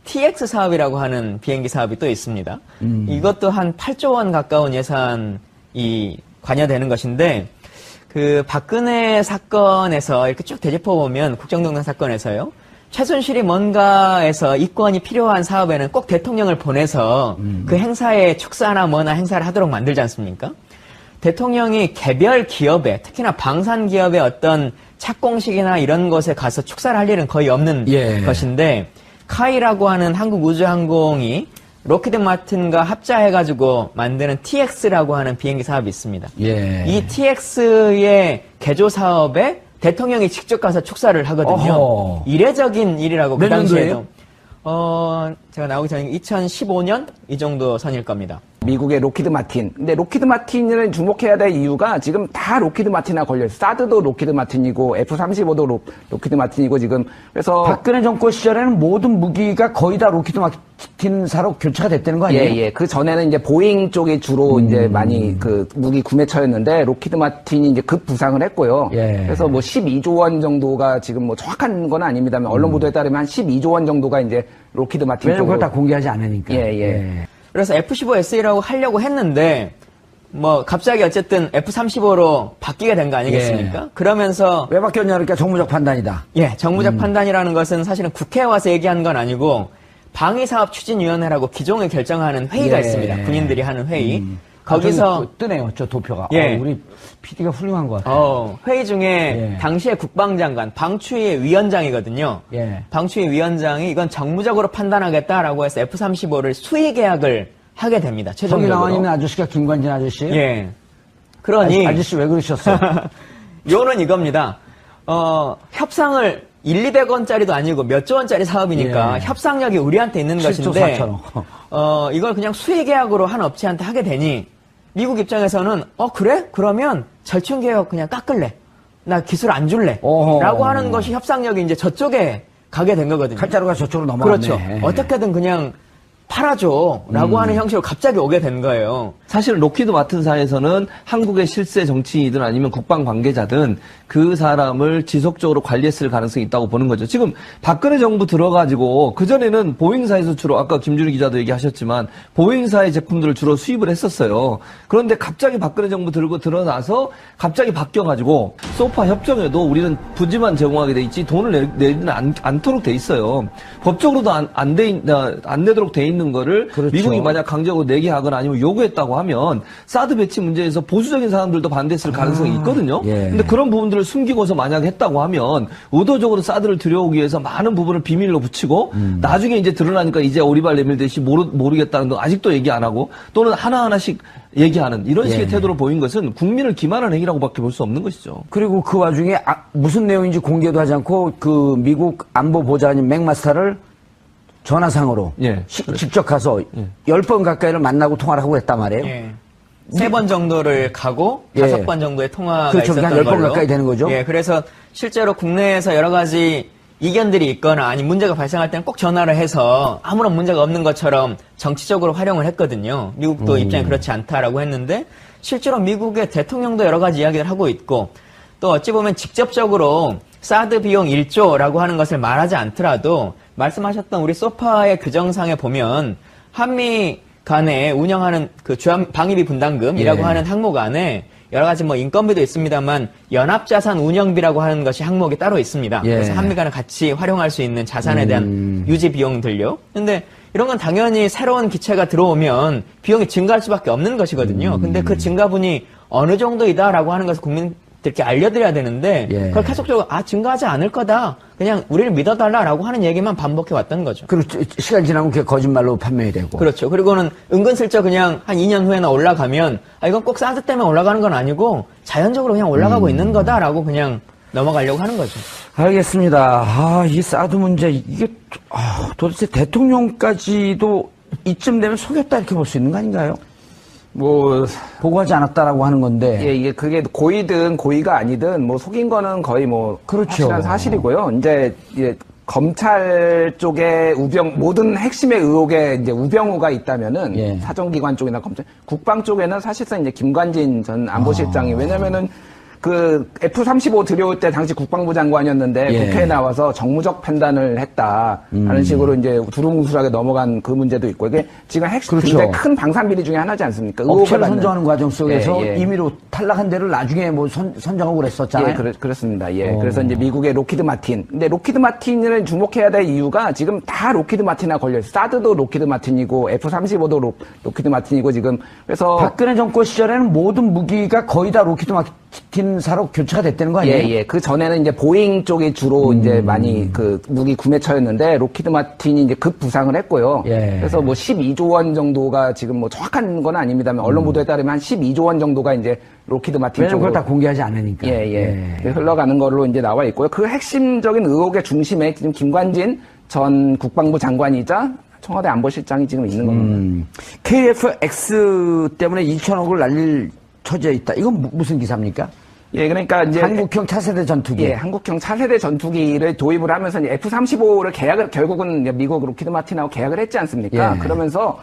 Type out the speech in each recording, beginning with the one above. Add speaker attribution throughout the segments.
Speaker 1: TX 사업이라고 하는 비행기 사업이 또 있습니다. 이것도 한 8조 원 가까운 예산이 관여되는 것인데, 그 박근혜 사건에서 이렇게 쭉 되짚어 보면, 국정농단 사건에서요, 최순실이 뭔가에서 이권이 필요한 사업에는 꼭 대통령을 보내서 그 행사에 축사나 뭐나 행사를 하도록 만들지 않습니까? 대통령이 개별 기업에, 특히나 방산 기업의 어떤 착공식이나 이런 곳에 가서 축사를 할 일은 거의 없는 것인데, 카이라고 하는 한국우주항공이 로키드 마틴과 합자해가지고 만드는 TX라고 하는 비행기 사업이 있습니다. 이 TX의 개조 사업에 대통령이 직접 가서 축사를 하거든요. 어허. 이례적인 일이라고 그 당시에도. 제가 나오기 전에 2015년 이 정도 선일 겁니다.
Speaker 2: 미국의 로키드 마틴. 근데 로키드 마틴을 주목해야 될 이유가 지금 다 로키드 마틴하고 걸려요. 사드도 로키드 마틴이고 F-35도 로키드 마틴이고 지금 그래서
Speaker 3: 박근혜 정권 시절에는 모든 무기가 거의 다 로키드 마틴사로 교체가 됐다는 거 아니에요?
Speaker 2: 예. 그 전에는 이제 보잉 쪽이 주로 이제 많이 그 무기 구매처였는데 로키드 마틴이 이제 급 부상을 했고요. 그래서 뭐 12조 원 정도가 지금 뭐 정확한 건 아닙니다만 언론 보도에 따르면 한 12조 원 정도가 이제 로키드 마틴
Speaker 3: 왜냐면 그걸 다 공개하지 않으니까.
Speaker 1: 그래서 F-15SE라고 하려고 했는데, 뭐, 갑자기 어쨌든 F-35로 바뀌게 된 거 아니겠습니까? 그러면서.
Speaker 3: 왜 바뀌었냐, 그러니까 정무적 판단이다.
Speaker 1: 정무적 판단이라는 것은 사실은 국회에 와서 얘기한 건 아니고, 방위사업추진위원회라고 기종을 결정하는 회의가 있습니다. 군인들이 하는 회의. 거기서.
Speaker 3: 뜨네요, 저 도표가. 우리 PD가 훌륭한 것
Speaker 1: 같아요. 회의 중에 당시의 국방장관, 방추위 위원장이거든요. 방추위 위원장이 이건 정무적으로 판단하겠다라고 해서 F-35를 수의 계약을 하게 됩니다. 최종적으로.
Speaker 3: 거기 나와 있는 아저씨가 김관진 아저씨예요?
Speaker 1: 그러니.
Speaker 3: 아저씨 왜 그러셨어요?
Speaker 1: 요는 이겁니다. 협상을 1, 200원짜리도 아니고 몇 조 원짜리 사업이니까 협상력이 우리한테 있는 것인데, 이걸 그냥 수의 계약으로 한 업체한테 하게 되니, 미국 입장에서는 그래? 그러면 절충개혁 그냥 깎을래. 나 기술 안 줄래. 라고 하는 것이 협상력이 이제 저쪽에 가게 된 거거든요.
Speaker 3: 칼자루가 저쪽으로 넘어갔네.
Speaker 1: 그렇죠. 어떻게든 그냥 팔아줘. 라고 하는 형식으로 갑자기 오게 된 거예요.
Speaker 4: 사실 로키드 마틴사에서는 한국의 실세 정치인이든 아니면 국방 관계자든 그 사람을 지속적으로 관리했을 가능성이 있다고 보는 거죠. 지금 박근혜 정부 들어가지고 그전에는 보잉사에서 주로 아까 김준희 기자도 얘기하셨지만 보잉사의 제품들을 주로 수입을 했었어요. 그런데 갑자기 박근혜 정부 들고 들어나서 갑자기 바뀌어가지고 소파 협정에도 우리는 부지만 제공하게 돼 있지 돈을 내지는 않도록 돼 있어요. 법적으로도 안 내도록 돼 있는 거를 미국이 만약 강제적으로 내게 하거나 아니면 요구했다고 하면 사드 배치 문제에서 보수적인 사람들도 반대했을 가능성이 있거든요. 근데 그런 부분들을 숨기고서 만약 했다고 하면 의도적으로 사드를 들여오기 위해서 많은 부분을 비밀로 붙이고 나중에 이제 드러나니까 이제 오리발 내밀듯이 모르겠다는 거 아직도 얘기 안 하고 또는 하나하나씩 얘기하는 이런 식의 태도로 보인 것은 국민을 기만한 행위라고밖에 볼 수 없는 것이죠.
Speaker 3: 그리고 그 와중에 무슨 내용인지 공개도 하지 않고 그 미국 안보보좌관인 맥마스터를 전화상으로 직접 가서 10번 가까이를 만나고 통화를 하고 했단 말이에요.
Speaker 1: 3번 정도를 가고 5번 정도의 통화가 있었던
Speaker 3: 한 10번
Speaker 1: 걸로.
Speaker 3: 가까이 되는 거죠.
Speaker 1: 그래서 실제로 국내에서 여러 가지 이견들이 있거나 아니 문제가 발생할 때는 꼭 전화를 해서 아무런 문제가 없는 것처럼 정치적으로 활용을 했거든요. 미국도 입장이 그렇지 않다라고 했는데 실제로 미국의 대통령도 여러 가지 이야기를 하고 있고 또 어찌 보면 직접적으로 사드 비용 1조라고 하는 것을 말하지 않더라도 말씀하셨던 우리 소파의 규정상에 보면 한미 간에 운영하는 그 방위비 분담금이라고 하는 항목 안에 여러 가지 뭐 인건비도 있습니다만 연합자산 운영비라고 하는 것이 항목이 따로 있습니다. 그래서 한미 간에 같이 활용할 수 있는 자산에 대한 유지 비용들요. 근데 이런 건 당연히 새로운 기체가 들어오면 비용이 증가할 수밖에 없는 것이거든요. 근데 그 증가분이 어느 정도이다라고 하는 것을 국민들께 알려드려야 되는데 그걸 계속적으로 증가하지 않을 거다. 그냥 우리를 믿어달라라고 하는 얘기만 반복해 왔던 거죠.
Speaker 3: 그리고 시간 지나면 그게 거짓말로 판명이 되고.
Speaker 1: 그렇죠. 그리고는 은근슬쩍 그냥 한 2년 후에나 올라가면 이건 꼭 사드 때문에 올라가는 건 아니고 자연적으로 그냥 올라가고 있는 거다라고 그냥 넘어가려고 하는 거죠.
Speaker 3: 알겠습니다. 이 사드 문제 이게 도대체 대통령까지도 이쯤 되면 속였다 이렇게 볼 수 있는 거 아닌가요? 뭐 보고하지 않았다라고 하는 건데
Speaker 2: 이게 그게 고의든 고의가 아니든 뭐 속인 거는 거의 뭐 확실한 사실이고요. 이제 검찰 쪽에 모든 핵심의 의혹에 이제 우병우가 있다면은 사정기관 쪽이나 검찰, 국방 쪽에는 사실상 이제 김관진 전 안보실장이 왜냐면은 그 F-35 들여올 때 당시 국방부 장관이었는데
Speaker 3: 예.
Speaker 2: 국회에 나와서 정무적 판단을 했다 하는 식으로 이제 두루뭉술하게 넘어간 그 문제도 있고 이게 지금 핵심
Speaker 3: 그렇죠.
Speaker 2: 굉장히 큰 방산 비리 중에 하나지 않습니까?
Speaker 3: 업체를
Speaker 2: 의혹을 받는.
Speaker 3: 선정하는 과정 속에서
Speaker 2: 예, 예.
Speaker 3: 임의로 탈락한 데를 나중에 뭐 선정하고 그랬었잖아요.
Speaker 2: 예, 그렇습니다. 예. 그래서 이제 미국의 로키드 마틴. 근데 로키드 마틴을 주목해야 될 이유가 지금 다 로키드 마틴에 걸려있어요. 사드도 로키드 마틴이고 F-35도 로키드 마틴이고 지금 그래서
Speaker 3: 박근혜 정권 시절에는 모든 무기가 거의 다 로키드 마틴사로 교체가 됐다는 거 아니에요?
Speaker 2: 예, 예. 그 전에는 이제 보잉 쪽이 주로 이제 많이 그 무기 구매처였는데 로키드 마틴이 이제 급 부상을 했고요.
Speaker 3: 예.
Speaker 2: 그래서 뭐 12조 원 정도가 지금 뭐 정확한 건 아닙니다만 언론 보도에 따르면 한 12조 원 정도가 이제 로키드 마틴
Speaker 3: 왜냐면
Speaker 2: 쪽으로
Speaker 3: 그걸 다 공개하지 않으니까.
Speaker 2: 예. 흘러가는 걸로 이제 나와 있고요. 그 핵심적인 의혹의 중심에 지금 김관진 전 국방부 장관이자 청와대 안보실장이 지금 있는 겁니다.
Speaker 3: KF-X 때문에 2천억을 날릴 처지에 있다. 이건 무슨 기사입니까?
Speaker 2: 예, 그러니까 이제
Speaker 3: 한국형 차세대 전투기.
Speaker 2: 예, 한국형 차세대 전투기를 도입을 하면서 이제 F-35를 결국은 이제 미국 로키드 마틴하고 계약을 했지 않습니까?
Speaker 3: 예.
Speaker 2: 그러면서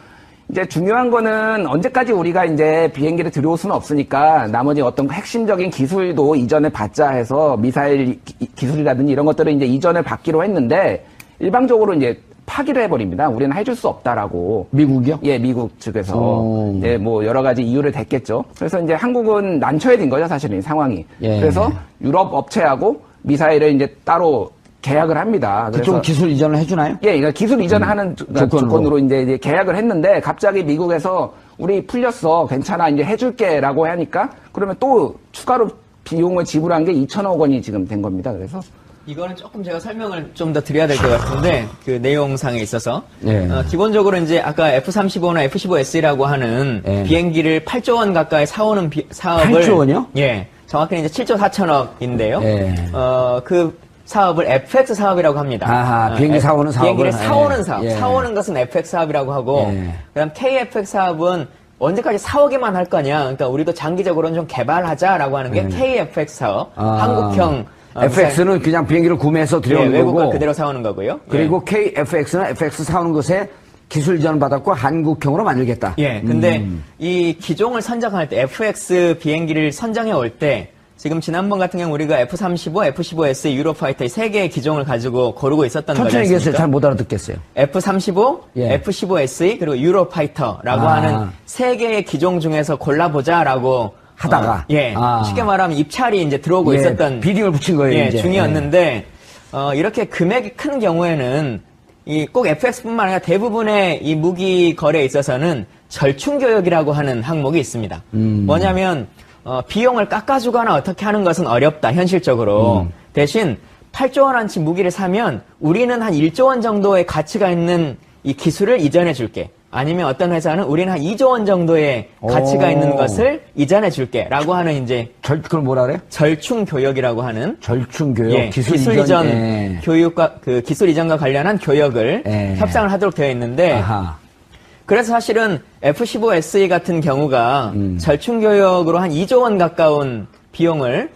Speaker 2: 이제 중요한 거는 언제까지 우리가 이제 비행기를 들여올 수는 없으니까 나머지 어떤 핵심적인 기술도 이전에 받자 해서 미사일 기술이라든지 이런 것들을 이제 이전을 받기로 했는데 일방적으로 이제 파기를 해버립니다. 우리는 해줄 수 없다라고.
Speaker 3: 미국이요?
Speaker 2: 예, 미국 측에서. 예, 뭐 여러 가지 이유를 댔겠죠. 그래서 이제 한국은 난처해 진 거죠, 사실은 이 상황이.
Speaker 3: 예.
Speaker 2: 그래서 유럽 업체하고 미사일을 이제 따로 계약을 합니다.
Speaker 3: 그쪽
Speaker 2: 그래서
Speaker 3: 기술 이전을 해주나요?
Speaker 2: 예, 그러니까 기술 이전하는 조건으로 이제 계약을 했는데 갑자기 미국에서 우리 풀렸어, 괜찮아, 이제 해줄게라고 하니까 그러면 또 추가로 비용을 지불한 게 2천억 원이 지금 된 겁니다. 그래서
Speaker 1: 이거는 조금 제가 설명을 좀 더 드려야 될 것 같은데 그 내용상에 있어서
Speaker 3: 예.
Speaker 1: 기본적으로 이제 아까 F-35나 F-15S라고 하는
Speaker 3: 예.
Speaker 1: 비행기를 8조 원 가까이 사오는 사업을
Speaker 3: 8조 원이요?
Speaker 1: 예, 정확히는 이제 7조 4천억인데요.
Speaker 3: 예.
Speaker 1: 그 사업을 FX 사업이라고 합니다.
Speaker 3: 아하, 비행기 사오는 사업을.
Speaker 1: 비행기를 사오는
Speaker 3: 예.
Speaker 1: 사업,
Speaker 3: 예.
Speaker 1: 사오는 것은 FX 사업이라고 하고,
Speaker 3: 예.
Speaker 1: 그다음 KFX 사업은 언제까지 사오기만 할 거냐? 그러니까 우리도 장기적으로는 좀 개발하자라고 하는 게 KFX 사업, 한국형
Speaker 3: FX는 그냥 비행기를 구매해서 들여오는
Speaker 1: 예, 외국과
Speaker 3: 거고.
Speaker 1: 그대로 사오는 거고요.
Speaker 3: 그리고 KFX는 FX 사오는 것에 기술 이전을 받았고 한국형으로 만들겠다.
Speaker 1: 예, 근데 이 기종을 선정할 때 FX 비행기를 선정해 올 때 지금 지난번 같은 경우 우리가 F-35, F-15S, 유로파이터 이 세 개의 기종을 가지고 고르고 있었던 거지
Speaker 3: 천천히 얘기했어요.
Speaker 1: 않습니까?
Speaker 3: 잘 못 알아듣겠어요.
Speaker 1: F-35,
Speaker 3: 예.
Speaker 1: F-15SE 그리고 유로파이터라고
Speaker 3: 아.
Speaker 1: 하는 세 개의 기종 중에서 골라보자라고
Speaker 3: 하다가.
Speaker 1: 예,
Speaker 3: 아.
Speaker 1: 쉽게 말하면 입찰이 이제 들어오고
Speaker 3: 예,
Speaker 1: 있었던
Speaker 3: 비딩을 붙인 거예요,
Speaker 1: 예,
Speaker 3: 이제.
Speaker 1: 중이었는데 이렇게 금액이 큰 경우에는 이 꼭 FX뿐만 아니라 대부분의 이 무기 거래에 있어서는 절충 교역이라고 하는 항목이 있습니다. 뭐냐면 비용을 깎아주거나 어떻게 하는 것은 어렵다 현실적으로. 대신 8조 원어치 무기를 사면 우리는 한 1조 원 정도의 가치가 있는 이 기술을 이전해 줄게. 아니면 어떤 회사는 우리는 한 2조 원 정도의 가치가
Speaker 3: 오.
Speaker 1: 있는 것을 이전해 줄게. 라고 하는 이제
Speaker 3: 그걸 뭐라 그래요?
Speaker 1: 절충 교역이라고 하는
Speaker 3: 절충 교육,
Speaker 1: 예, 기술 이전
Speaker 3: 예.
Speaker 1: 교육과 그 기술 이전과 관련한 교역을
Speaker 3: 예.
Speaker 1: 협상을 하도록 되어 있는데
Speaker 3: 아하.
Speaker 1: 그래서 사실은 F-15SE 같은 경우가 절충 교역으로 한 2조 원 가까운 비용을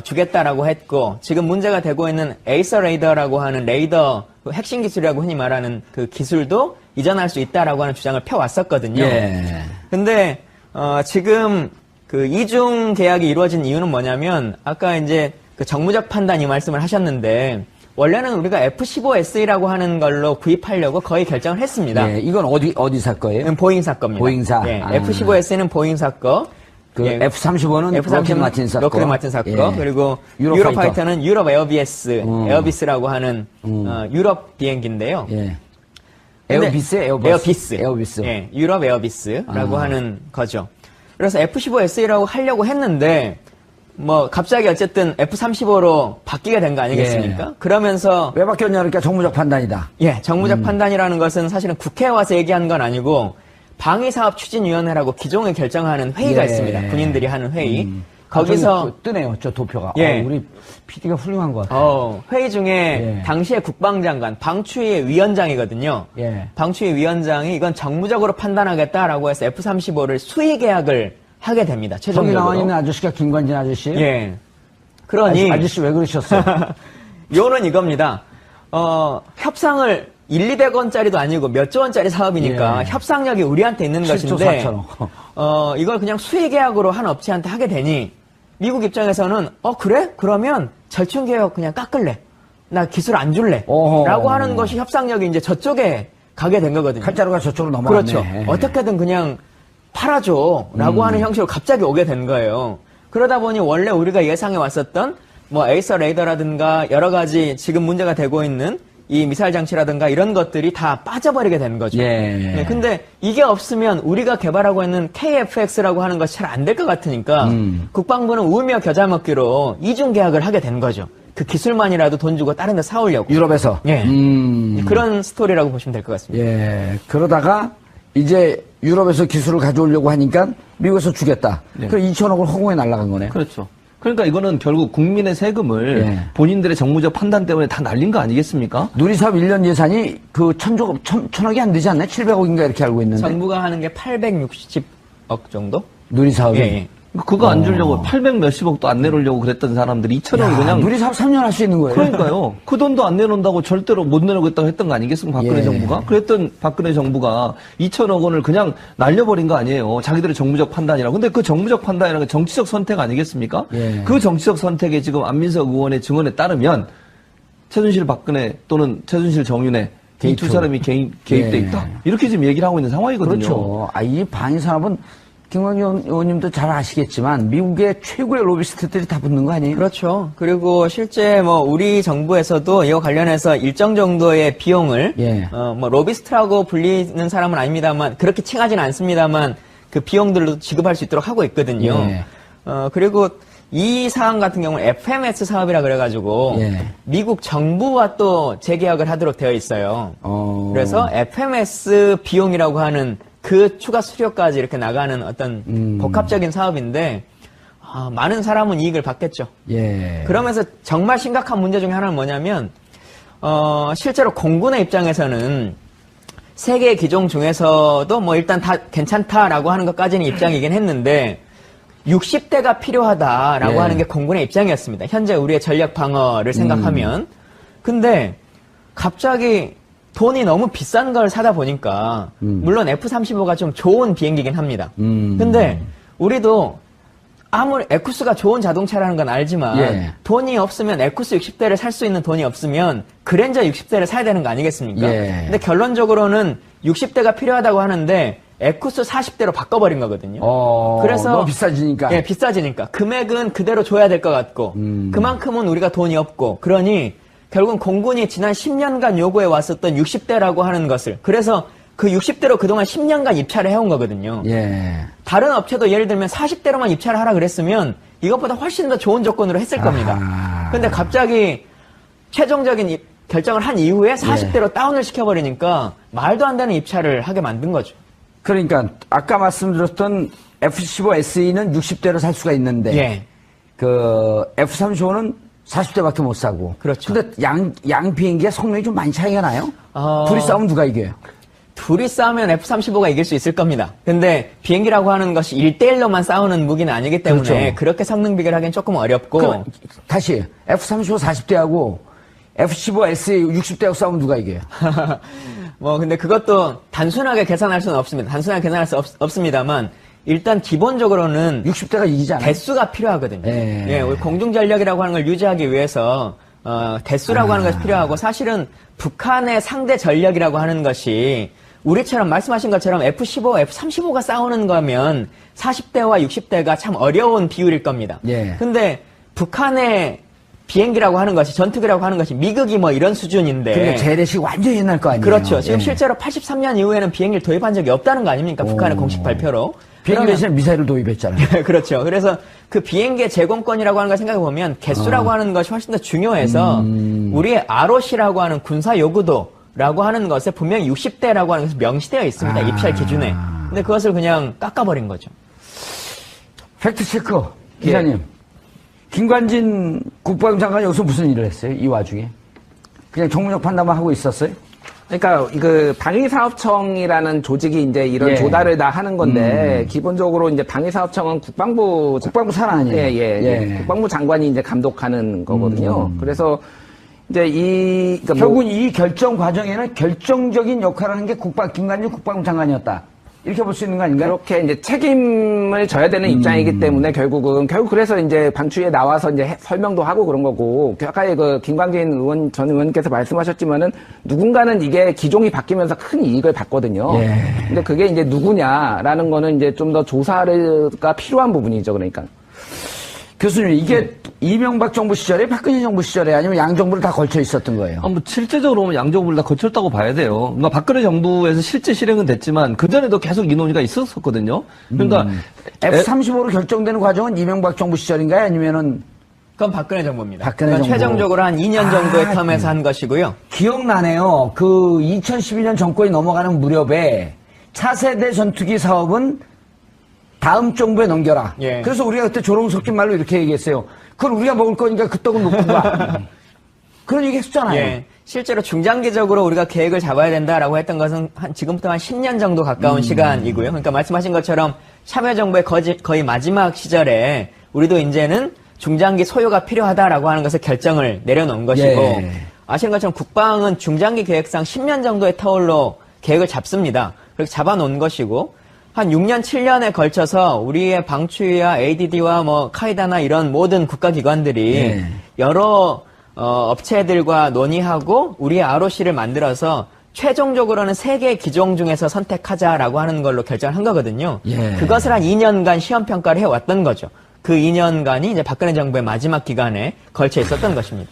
Speaker 1: 주겠다라고 했고 지금 문제가 되고 있는 에이서 레이더라고 하는 레이더 그 핵심 기술이라고 흔히 말하는 그 기술도 이전할 수 있다라고 하는 주장을 펴왔었거든요.
Speaker 3: 예.
Speaker 1: 근데 지금 그 이중 계약이 이루어진 이유는 뭐냐면 아까 이제 그 정무적 판단 이 말씀을 하셨는데 원래는 우리가 F-15SE라고 하는 걸로 구입하려고 거의 결정을 했습니다.
Speaker 3: 예, 이건 어디 살 거예요?
Speaker 1: 보잉사 겁니다.
Speaker 3: 보잉사.
Speaker 1: 예,
Speaker 3: 아.
Speaker 1: F-15S는 보잉사 거.
Speaker 3: 그
Speaker 1: 예,
Speaker 3: F-35는 로켓 마틴 사 거.
Speaker 1: 로켓 마틴 사 거.
Speaker 3: 예.
Speaker 1: 그리고
Speaker 3: 유로파이터.
Speaker 1: 유로파이터는 유럽 에어비스라고 하는 유럽 비행기인데요.
Speaker 3: 예.
Speaker 1: 근데
Speaker 3: 에어비스?
Speaker 1: 에어비스. 예, 유럽 에어비스라고 하는 거죠. 그래서 F-15S라고 하려고 했는데 뭐 갑자기 어쨌든 F-35로 바뀌게 된 거 아니겠습니까?
Speaker 3: 예.
Speaker 1: 그러면서
Speaker 3: 왜 바뀌었냐 그러니까 정무적 판단이다.
Speaker 1: 예, 정무적 판단이라는 것은 사실은 국회에 와서 얘기한 건 아니고 방위사업추진위원회라고 기종을 결정하는 회의가
Speaker 3: 예.
Speaker 1: 있습니다. 군인들이 하는 회의. 거기서
Speaker 3: 저기 뜨네요, 저 도표가.
Speaker 1: 예.
Speaker 3: 우리 PD가 훌륭한 것 같아요.
Speaker 1: 회의 중에
Speaker 3: 예.
Speaker 1: 당시의 국방장관, 방추위의 위원장이거든요.
Speaker 3: 예.
Speaker 1: 방추위 위원장이 이건 정무적으로 판단하겠다라고 해서 F-35를 수의 계약을 하게 됩니다.
Speaker 3: 저기
Speaker 1: 최종적으로.
Speaker 3: 나와 있는 아저씨가 김관진 아저씨예요?
Speaker 1: 예. 그러니
Speaker 3: 아저씨 왜 그러셨어요?
Speaker 1: 요는 이겁니다. 협상을 200원짜리도 아니고 몇 조 원짜리 사업이니까
Speaker 3: 예.
Speaker 1: 협상력이 우리한테 있는
Speaker 3: 7조
Speaker 1: 것인데
Speaker 3: 4천억.
Speaker 1: 이걸 그냥 수의 계약으로 한 업체한테 하게 되니 미국 입장에서는 그래? 그러면 절충개혁 그냥 깎을래. 나 기술 안 줄래.
Speaker 3: 어허.
Speaker 1: 라고 하는 것이 협상력이 이제 저쪽에 가게 된 거거든요.
Speaker 3: 칼자루가 저쪽으로 넘어갔네.
Speaker 1: 그렇죠. 어떻게든 그냥 팔아줘. 라고 하는 형식으로 갑자기 오게 된 거예요. 그러다 보니 원래 우리가 예상해 왔었던 뭐 에이서 레이더라든가 여러 가지 지금 문제가 되고 있는 이 미사일 장치라든가 이런 것들이 다 빠져버리게 되는 거죠.
Speaker 3: 예.
Speaker 1: 네, 근데 이게 없으면 우리가 개발하고 있는 KF-X라고 하는 것이 잘 안 될 것 같으니까 국방부는 우며 겨자 먹기로 이중 계약을 하게 된 거죠. 그 기술만이라도 돈 주고 다른 데 사오려고.
Speaker 3: 유럽에서.
Speaker 1: 예. 그런 스토리라고 보시면 될 것 같습니다.
Speaker 3: 예. 그러다가 이제 유럽에서 기술을 가져오려고 하니까 미국에서 주겠다.
Speaker 4: 네.
Speaker 3: 그 2천억을 허공에 날아간 거네요.
Speaker 4: 그렇죠. 그러니까 이거는 결국 국민의 세금을
Speaker 3: 예.
Speaker 4: 본인들의 정무적 판단 때문에 다 날린 거 아니겠습니까?
Speaker 3: 누리사업 1년 예산이 그 천억이 안 되지 않나요? 700억인가 이렇게 알고 있는데.
Speaker 1: 정부가 하는 게 860억 정도?
Speaker 3: 누리사업이.
Speaker 1: 예, 예.
Speaker 4: 그거 안 주려고 800 몇십억도 안 내놓으려고 그랬던 사람들이 2천억을 그냥
Speaker 3: 누리사업 3년 할 수 있는 거예요.
Speaker 4: 그러니까요. 그 돈도 안 내놓는다고 절대로 못 내놓겠다고 했던 거 아니겠습니까? 박근혜
Speaker 3: 예.
Speaker 4: 정부가? 그랬던 박근혜 정부가 2천억 원을 그냥 날려버린 거 아니에요. 자기들의 정무적 판단이라고. 근데 그 정무적 판단이라는 게 정치적 선택 아니겠습니까?
Speaker 3: 예.
Speaker 4: 그 정치적 선택에 지금 안민석 의원의 증언에 따르면 최순실 박근혜 또는 최순실 정윤회 이 두 사람이 개입돼
Speaker 3: 예.
Speaker 4: 있다. 이렇게 지금 얘기를 하고 있는 상황이거든요.
Speaker 3: 그렇죠. 이 방위산업은 김광현 의원님도 잘 아시겠지만 미국의 최고의 로비스트들이 다 붙는 거 아니에요?
Speaker 1: 그렇죠. 그리고 실제 뭐 우리 정부에서도 이와 관련해서 일정 정도의 비용을
Speaker 3: 예.
Speaker 1: 뭐 로비스트라고 불리는 사람은 아닙니다만 그렇게 칭하지는 않습니다만 그 비용들로 지급할 수 있도록 하고 있거든요.
Speaker 3: 예.
Speaker 1: 그리고 이 사안 같은 경우는 FMS 사업이라 그래가지고
Speaker 3: 예.
Speaker 1: 미국 정부와 또 재계약을 하도록 되어 있어요. 그래서 FMS 비용이라고 하는 그 추가 수료까지 이렇게 나가는 어떤 복합적인 사업인데 많은 사람은 이익을 받겠죠.
Speaker 3: 예.
Speaker 1: 그러면서 정말 심각한 문제 중에 하나는 뭐냐면 실제로 공군의 입장에서는 세계 기종 중에서도 뭐 일단 다 괜찮다라고 하는 것까지는 입장이긴 했는데 60대가 필요하다라고
Speaker 3: 예.
Speaker 1: 하는 게 공군의 입장이었습니다. 현재 우리의 전력 방어를 생각하면. 근데 갑자기 돈이 너무 비싼 걸 사다 보니까 물론 F-35가 좀 좋은 비행기긴 합니다. 근데 우리도 아무리 에쿠스가 좋은 자동차라는 건 알지만
Speaker 3: 예.
Speaker 1: 돈이 없으면 에쿠스 60대를 살 수 있는 돈이 없으면 그랜저 60대를 사야 되는 거 아니겠습니까?
Speaker 3: 예.
Speaker 1: 근데 결론적으로는 60대가 필요하다고 하는데 에쿠스 40대로 바꿔버린 거거든요. 그래서
Speaker 3: 너무 비싸지니까.
Speaker 1: 예, 비싸지니까 금액은 그대로 줘야 될 것 같고 그만큼은 우리가 돈이 없고 그러니 결국은 공군이 지난 10년간 요구해 왔었던 60대라고 하는 것을 그래서 그 60대로 그동안 10년간 입찰을 해온 거거든요.
Speaker 3: 예.
Speaker 1: 다른 업체도 예를 들면 40대로만 입찰을 하라 그랬으면 이것보다 훨씬 더 좋은 조건으로 했을 겁니다. 근데 갑자기 최종적인 결정을 한 이후에 40대로 다운을 시켜버리니까 말도 안 되는 입찰을 하게 만든 거죠.
Speaker 3: 그러니까 아까 말씀드렸던 F-15SE는 60대로 살 수가 있는데
Speaker 1: 예.
Speaker 3: 그 F-35는 40대밖에 못 사고.
Speaker 1: 그렇죠.
Speaker 3: 근데 양 비행기의 성능이 좀 많이 차이가 나요? 둘이 싸우면 누가 이겨요?
Speaker 1: 둘이 싸우면 F-35가 이길 수 있을 겁니다. 근데 비행기라고 하는 것이 1대1로만 싸우는 무기는 아니기 때문에
Speaker 3: 그렇죠.
Speaker 1: 그렇게 성능 비교를 하기엔 조금 어렵고
Speaker 3: 그럼 다시 F-35 40대하고 F-15SE 60대하고 싸우면 누가 이겨요?
Speaker 1: 뭐 근데 그것도 단순하게 계산할 수는 없습니다. 단순하게 계산할 수 없습니다만 일단 기본적으로는
Speaker 3: 60대가 이기지 않아요?
Speaker 1: 대수가 필요하거든요.
Speaker 3: 예.
Speaker 1: 예, 우리 공중전력이라고 하는 걸 유지하기 위해서 대수라고 하는 것이 필요하고 사실은 북한의 상대 전력이라고 하는 것이 우리처럼 말씀하신 것처럼 F-15, F-35가 싸우는 거면 40대와 60대가 참 어려운 비율일 겁니다.
Speaker 3: 예.
Speaker 1: 근데 북한의 비행기라고 하는 것이 전투기라고 하는 것이 미국이 뭐 이런 수준인데
Speaker 3: 그러니까 재래식 완전 옛날 거 아니에요?
Speaker 1: 그렇죠. 지금
Speaker 3: 예.
Speaker 1: 실제로 83년 이후에는 비행기를 도입한 적이 없다는 거 아닙니까? 북한의 공식 발표로.
Speaker 3: 비행기 대신에 미사일을 도입했잖아요.
Speaker 1: 그렇죠. 그래서 그 비행기의 제공권이라고 하는 걸 생각해보면 개수라고 하는 것이 훨씬 더 중요해서 우리의 ROC라고 하는 군사 요구도라고 하는 것에 분명히 60대라고 하는 것이 명시되어 있습니다. 입찰 기준에. 근데 그것을 그냥 깎아버린 거죠.
Speaker 3: 팩트체크 기자님. 김관진 국방장관 여기서 무슨 일을 했어요? 이 와중에? 그냥 정무적 판단만 하고 있었어요?
Speaker 2: 그러니까 그 방위사업청이라는 조직이 이제 이런
Speaker 3: 예.
Speaker 2: 조달을 다 하는 건데 기본적으로 이제 방위사업청은 국방부
Speaker 3: 산하 아니에요?
Speaker 2: 예. 국방부 장관이 이제 감독하는 거거든요. 그래서 이제 그러니까
Speaker 3: 결국은 이 결정 과정에는 결정적인 역할을 한 게 김관진 국방부 장관이었다. 이렇게 볼 수 있는 거 아닌가요?
Speaker 2: 그렇게 이제 책임을 져야 되는 입장이기 때문에 결국 그래서 이제 방추위에 나와서 이제 설명도 하고 그런 거고, 아까 김광진 전 의원께서 말씀하셨지만은 누군가는 이게 기종이 바뀌면서 큰 이익을 받거든요.
Speaker 3: 예.
Speaker 2: 근데 그게 이제 누구냐라는 거는 이제 좀 더 조사가 필요한 부분이죠. 그러니까.
Speaker 3: 교수님, 이게 이명박 정부 시절에, 박근혜 정부 시절에, 아니면 양 정부를 다 걸쳐 있었던 거예요?
Speaker 4: 뭐 실제적으로 보면 양정부를 다 거쳤다고 봐야 돼요. 그러니까 박근혜 정부에서 실제 실행은 됐지만 그 전에도 계속 이 논의가 있었거든요. 그러니까
Speaker 3: F-35로 결정되는 과정은 이명박 정부 시절인가요? 아니면은
Speaker 1: 그건 박근혜 정부입니다.
Speaker 3: 박근혜
Speaker 1: 그건
Speaker 3: 정부.
Speaker 1: 최종적으로 한 2년 정도의 텀에서 한 것이고요.
Speaker 3: 기억나네요. 그 2012년 정권이 넘어가는 무렵에 차세대 전투기 사업은 다음 정부에 넘겨라.
Speaker 1: 예.
Speaker 3: 그래서 우리가 그때 조롱 섞인 말로 이렇게 얘기했어요. 그걸 우리가 먹을 거니까 그 떡은 놓고 가. 그런 얘기 했었잖아요.
Speaker 1: 예. 실제로 중장기적으로 우리가 계획을 잡아야 된다라고 했던 것은 지금부터 한 10년 정도 가까운 시간이고요. 그러니까 말씀하신 것처럼 참여정부의 거의 마지막 시절에 우리도 이제는 중장기 소요가 필요하다라고 하는 것을 결정을 내려놓은 것이고,
Speaker 3: 예.
Speaker 1: 아시는 것처럼 국방은 중장기 계획상 10년 정도의 터울로 계획을 잡습니다. 그렇게 잡아놓은 것이고, 한 6년, 7년에 걸쳐서 우리의 방추위와 ADD와 카이다나 이런 모든 국가기관들이
Speaker 3: 예.
Speaker 1: 여러 업체들과 논의하고 우리의 ROC를 만들어서 최종적으로는 3개의 기종 중에서 선택하자라고 하는 걸로 결정을 한 거거든요.
Speaker 3: 예.
Speaker 1: 그것을 한 2년간 시험평가를 해왔던 거죠. 그 2년간이 이제 박근혜 정부의 마지막 기간에 걸쳐 있었던 것입니다.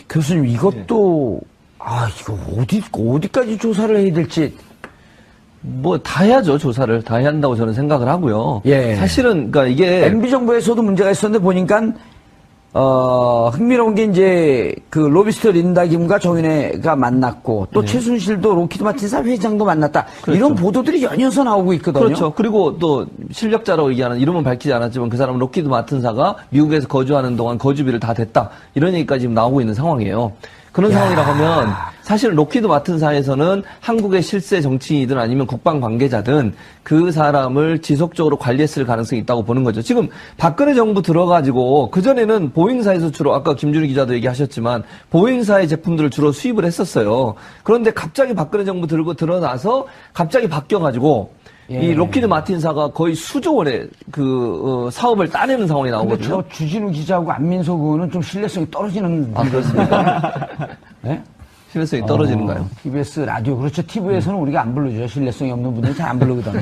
Speaker 3: 교수님, 이것도, 이거 어디까지 조사를 해야 될지.
Speaker 4: 뭐 다 해야죠. 조사를 다 해야 한다고 저는 생각을 하고요.
Speaker 3: 예.
Speaker 4: 사실은 그러니까 이게
Speaker 3: MB 정부에서도 문제가 있었는데 보니까 흥미로운 게 이제 그 로비스트 린다 김과 정윤회가 만났고 또 최순실도 로키드 마틴사 회장도 만났다.
Speaker 4: 그렇죠.
Speaker 3: 이런 보도들이 연이어서 나오고 있거든요.
Speaker 4: 그렇죠. 그리고 또 실력자라고 얘기하는 이름은 밝히지 않았지만 그 사람은 로키드 마틴사가 미국에서 거주하는 동안 거주비를 다 댔다. 이런 얘기까지 지금 나오고 있는 상황이에요. 그런 상황이라고 하면 사실 로키드 마틴사에서는 한국의 실세 정치인이든 아니면 국방 관계자든 그 사람을 지속적으로 관리했을 가능성이 있다고 보는 거죠. 지금 박근혜 정부 들어가지고 그전에는 보잉사에서 주로 아까 김준희 기자도 얘기하셨지만 보잉사의 제품들을 주로 수입을 했었어요. 그런데 갑자기 박근혜 정부 들고 들어나서 갑자기 바뀌어가지고 이 로키드 마틴사가 거의 수조 원의 사업을 따내는 상황이
Speaker 3: 근데
Speaker 4: 나오거든요.
Speaker 3: 저 주진우 기자하고 안민석 의원은 좀 신뢰성이 떨어지는.
Speaker 4: 그렇습니까?
Speaker 3: 네?
Speaker 4: 신뢰성이 떨어지는가요?
Speaker 3: TBS 라디오, 그렇죠. TV에서는 우리가 안 부르죠. 신뢰성이 없는 분들은 잘 안 부르거든요.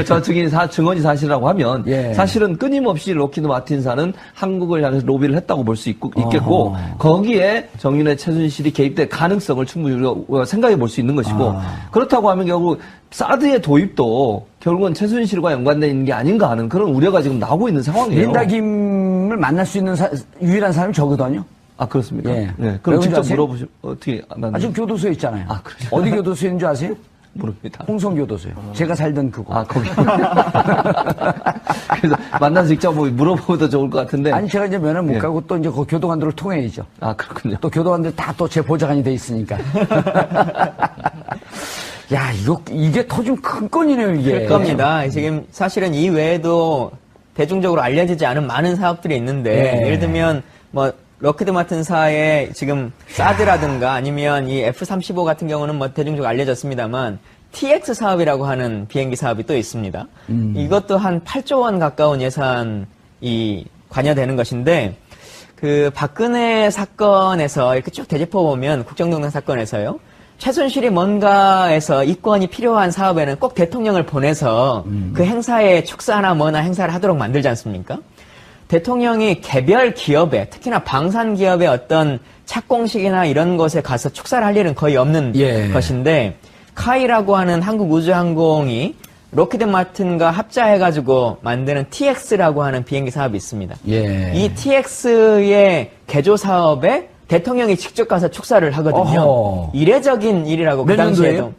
Speaker 4: 저 증언이 사실이라고 하면
Speaker 3: 예.
Speaker 4: 사실은 끊임없이 로키드 마틴사는 한국을 향해서 로비를 했다고 볼 수 있겠고 거기에 정윤회 최순실이 개입될 가능성을 충분히 우리가 생각해 볼 수 있는 것이고 그렇다고 하면 결국 사드의 도입도 결국은 최순실과 연관되어 있는 게 아닌가 하는 그런 우려가 지금 나오고 있는 상황이에요.
Speaker 3: 린다 김을 만날 수 있는 유일한 사람이 저거든요.
Speaker 4: 아, 그렇습니까?
Speaker 3: 예.
Speaker 4: 네. 그럼
Speaker 3: 왜
Speaker 4: 직접
Speaker 3: 그런지
Speaker 4: 물어보시면 어떻게
Speaker 3: 지금 교도소에 있잖아요.
Speaker 4: 그래요?
Speaker 3: 어디 교도소에 있는 줄 아세요?
Speaker 4: 모릅니다.
Speaker 3: 홍성교도소요. 제가 살던 그곳.
Speaker 4: 거기. 그래서 만나서 직접 물어보도 좋을 것 같은데.
Speaker 3: 아니, 제가 이제 면회 못
Speaker 4: 예.
Speaker 3: 가고 또 이제 그 교도관들을 통해야죠.
Speaker 4: 그렇군요.
Speaker 3: 또 교도관들 다 또 제 보좌관이 돼 있으니까. 야, 이게 터지면 큰 건이네요, 이게.
Speaker 1: 그럴 겁니다. 지금 사실은 이 외에도 대중적으로 알려지지 않은 많은 사업들이 있는데,
Speaker 3: 예.
Speaker 1: 예를 들면, 로키드 마틴사의 지금 사드라든가 아니면 이 F-35 같은 경우는 대중적으로 알려졌습니다만, TX 사업이라고 하는 비행기 사업이 또 있습니다. 이것도 한 8조 원 가까운 예산이 관여되는 것인데, 그 박근혜 사건에서 이렇게 쭉 되짚어 보면 국정농단 사건에서요. 최순실이 뭔가에서 이권이 필요한 사업에는 꼭 대통령을 보내서 그 행사에 축사나 뭐나 행사를 하도록 만들지 않습니까? 대통령이 개별 기업에, 특히나 방산 기업의 어떤 착공식이나 이런 것에 가서 축사를 할 일은 거의 없는 것인데, 카이라고 하는 한국우주항공이 로키드 마틴과 합자해가지고 만드는 TX라고 하는 비행기 사업이 있습니다. 이 TX의 개조 사업에 대통령이 직접 가서 축사를 하거든요.
Speaker 3: 어허.
Speaker 1: 이례적인 일이라고 그
Speaker 3: 몇
Speaker 1: 당시에도.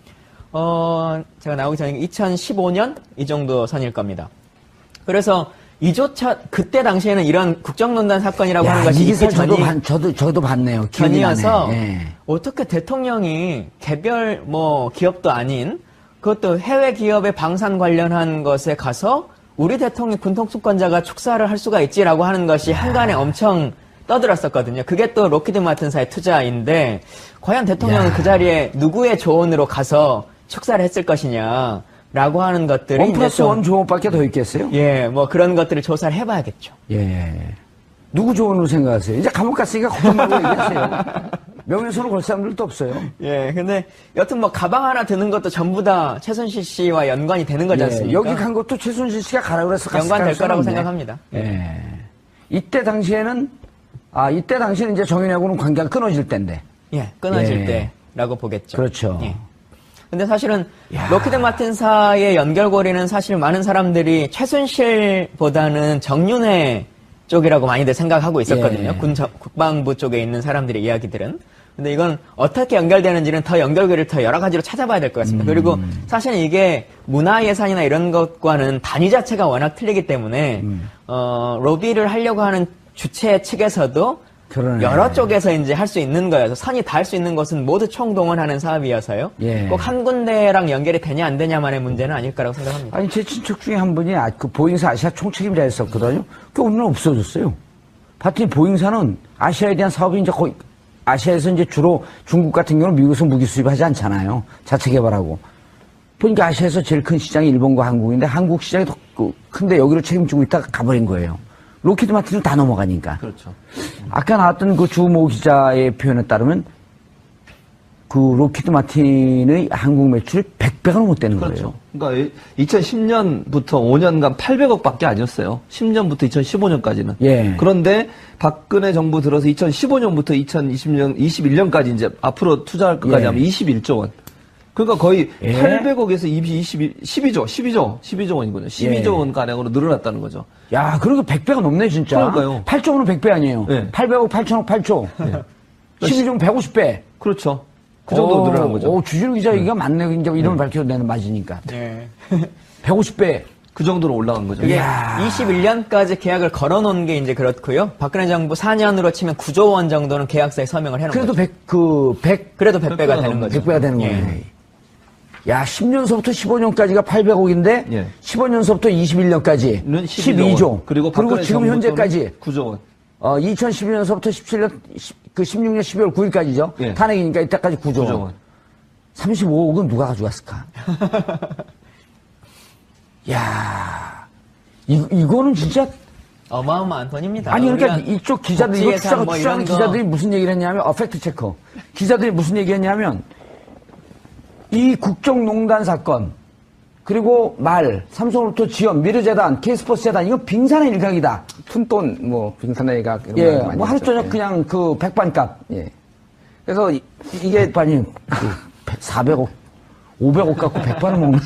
Speaker 1: 제가 나오기 전에 2015년 이 정도 선일 겁니다. 그래서 이조차 그때 당시에는 이런 국정농단 사건이라고 하는 것이
Speaker 3: 이 기사
Speaker 1: 있기 전이
Speaker 3: 저도 봤네요.
Speaker 1: 전이어서
Speaker 3: 예.
Speaker 1: 어떻게 대통령이 개별 기업도 아닌 그것도 해외 기업의 방산 관련한 것에 가서 우리 대통령 군통수권자가 축사를 할 수가 있지라고 하는 것이 한간에 엄청 떠들었었거든요. 그게 또 로키드 마틴사의 투자인데 과연 대통령은 그 자리에 누구의 조언으로 가서 축사를 했을 것이냐. 라고 하는 것들이
Speaker 3: 1 플러스 1 조언밖에 더 있겠어요?
Speaker 1: 예, 뭐 그런 것들을 조사를 해봐야겠죠.
Speaker 3: 예. 누구 조언으로 생각하세요? 이제 감옥 갔으니까 걱정 말고 얘기하세요. 명예훼손을 걸 사람들도 없어요.
Speaker 1: 예, 근데 여튼 뭐 가방 하나 드는 것도 전부 다 최순실 씨와 연관이 되는 거지 않습니까?
Speaker 3: 여기 간 것도 최순실 씨가 가라 그래서 갔을
Speaker 1: 연관될 거라고
Speaker 3: 없네.
Speaker 1: 생각합니다.
Speaker 3: 예. 이때 당시에는 이제 정윤회하고는 관계가 끊어질 때인데.
Speaker 1: 예, 끊어질
Speaker 3: 예.
Speaker 1: 때라고 보겠죠.
Speaker 3: 그렇죠.
Speaker 1: 예. 근데 사실은 로키드 마틴사의 연결고리는 사실 많은 사람들이 최순실보다는 정윤회 쪽이라고 많이들 생각하고 있었거든요.
Speaker 3: 예.
Speaker 1: 국방부 쪽에 있는 사람들의 이야기들은. 근데 이건 어떻게 연결되는지는 더 연결고리를 더 여러 가지로 찾아봐야 될 것 같습니다. 그리고 사실 이게 문화예산이나 이런 것과는 단위 자체가 워낙 틀리기 때문에 로비를 하려고 하는 주최 측에서도
Speaker 3: 그러네.
Speaker 1: 여러 쪽에서 이제 할 수 있는 거여서 선이 닿을 수 있는 것은 모두 총동원하는 사업이어서요.
Speaker 3: 예.
Speaker 1: 꼭 한 군데랑 연결이 되냐 안 되냐만의 문제는 아닐 거라고 생각합니다.
Speaker 3: 아니, 제 친척 중에 한 분이 그 보잉사 아시아 총책임자였었거든요. 그 오늘은 없어졌어요. 봤더니 보잉사는 아시아에 대한 사업이 이제 거의, 아시아에서 이제 주로 중국 같은 경우는 미국에서 무기 수입하지 않잖아요. 자체 개발하고. 보니까 아시아에서 제일 큰 시장이 일본과 한국인데 한국 시장이 더 큰데 여기를 책임지고 있다가 가버린 거예요. 로키드 마틴은 다 넘어가니까.
Speaker 4: 그렇죠.
Speaker 3: 아까 나왔던 그 주모 기자의 표현에 따르면 그 로키드 마틴의 한국 매출이 100배가 넘었다는
Speaker 4: 그렇죠.
Speaker 3: 거예요.
Speaker 4: 그러니까 2010년부터 5년간 800억밖에 아니었어요. 10년부터 2015년까지는.
Speaker 3: 예.
Speaker 4: 그런데 박근혜 정부 들어서 2015년부터 21년까지 이제 앞으로 투자할 것까지
Speaker 3: 예.
Speaker 4: 하면 21조 원. 그러니까 거의
Speaker 3: 예.
Speaker 4: 800억에서 12조 원이거든요. 12조 원 가량으로 늘어났다는 거죠.
Speaker 3: 야, 그러고 100배가 넘네, 진짜.
Speaker 4: 그러니까요.
Speaker 3: 8조는 100배 아니에요.
Speaker 4: 네.
Speaker 3: 800억, 8천억, 8조. 12조면 150배.
Speaker 4: 그렇죠. 그 정도 늘어난 거죠.
Speaker 3: 주진우 기자 얘기가 맞네. 이제 이름을 밝혀도 되는 맞으니까.
Speaker 1: 예.
Speaker 3: 150배.
Speaker 4: 그 정도로 올라간 거죠.
Speaker 1: 그게
Speaker 3: 이야.
Speaker 1: 21년까지 계약을 걸어놓은 게 이제 그렇고요. 박근혜 정부 4년으로 치면 9조 원 정도는 계약서에 서명을 해놓은
Speaker 3: 그래도
Speaker 1: 거죠.
Speaker 3: 100,
Speaker 1: 그래도 100배가 되는 거죠.
Speaker 3: 100배가 되는
Speaker 1: 예.
Speaker 3: 거네. 야, 10년서부터 15년까지가 800억인데,
Speaker 4: 예.
Speaker 3: 15년서부터 21년까지 12조.
Speaker 4: 그리고
Speaker 3: 지금 현재까지
Speaker 4: 9조 원.
Speaker 3: 2012년서부터 16년 12월 9일까지죠.
Speaker 4: 예.
Speaker 3: 탄핵이니까 이때까지 9조
Speaker 4: 9조
Speaker 3: 원.
Speaker 4: 원.
Speaker 3: 35억은 누가 가져갔을까? 야, 이거는 진짜
Speaker 1: 어마어마한 돈입니다.
Speaker 3: 아니 그러니까
Speaker 1: 우리가
Speaker 3: 이쪽 기자들 이거
Speaker 1: 국지예산 뭐
Speaker 3: 추적한
Speaker 1: 이런 거
Speaker 3: 기자들이 무슨 얘기를 했냐면 팩트 체커 기자들이 무슨 얘기했냐면 이 국정농단 사건 그리고 삼성로또 지원 미르재단 K스포츠재단 이건 빙산의 일각이다.
Speaker 2: 푼돈 뭐 빙산의 일각 이런
Speaker 3: 예,
Speaker 2: 거 많이
Speaker 3: 뭐 하루
Speaker 2: 했죠.
Speaker 3: 저녁
Speaker 2: 예.
Speaker 3: 그냥 그 백반값.
Speaker 2: 예. 그래서 이게
Speaker 3: 백반이 400억 500억 갖고 백반을 먹는.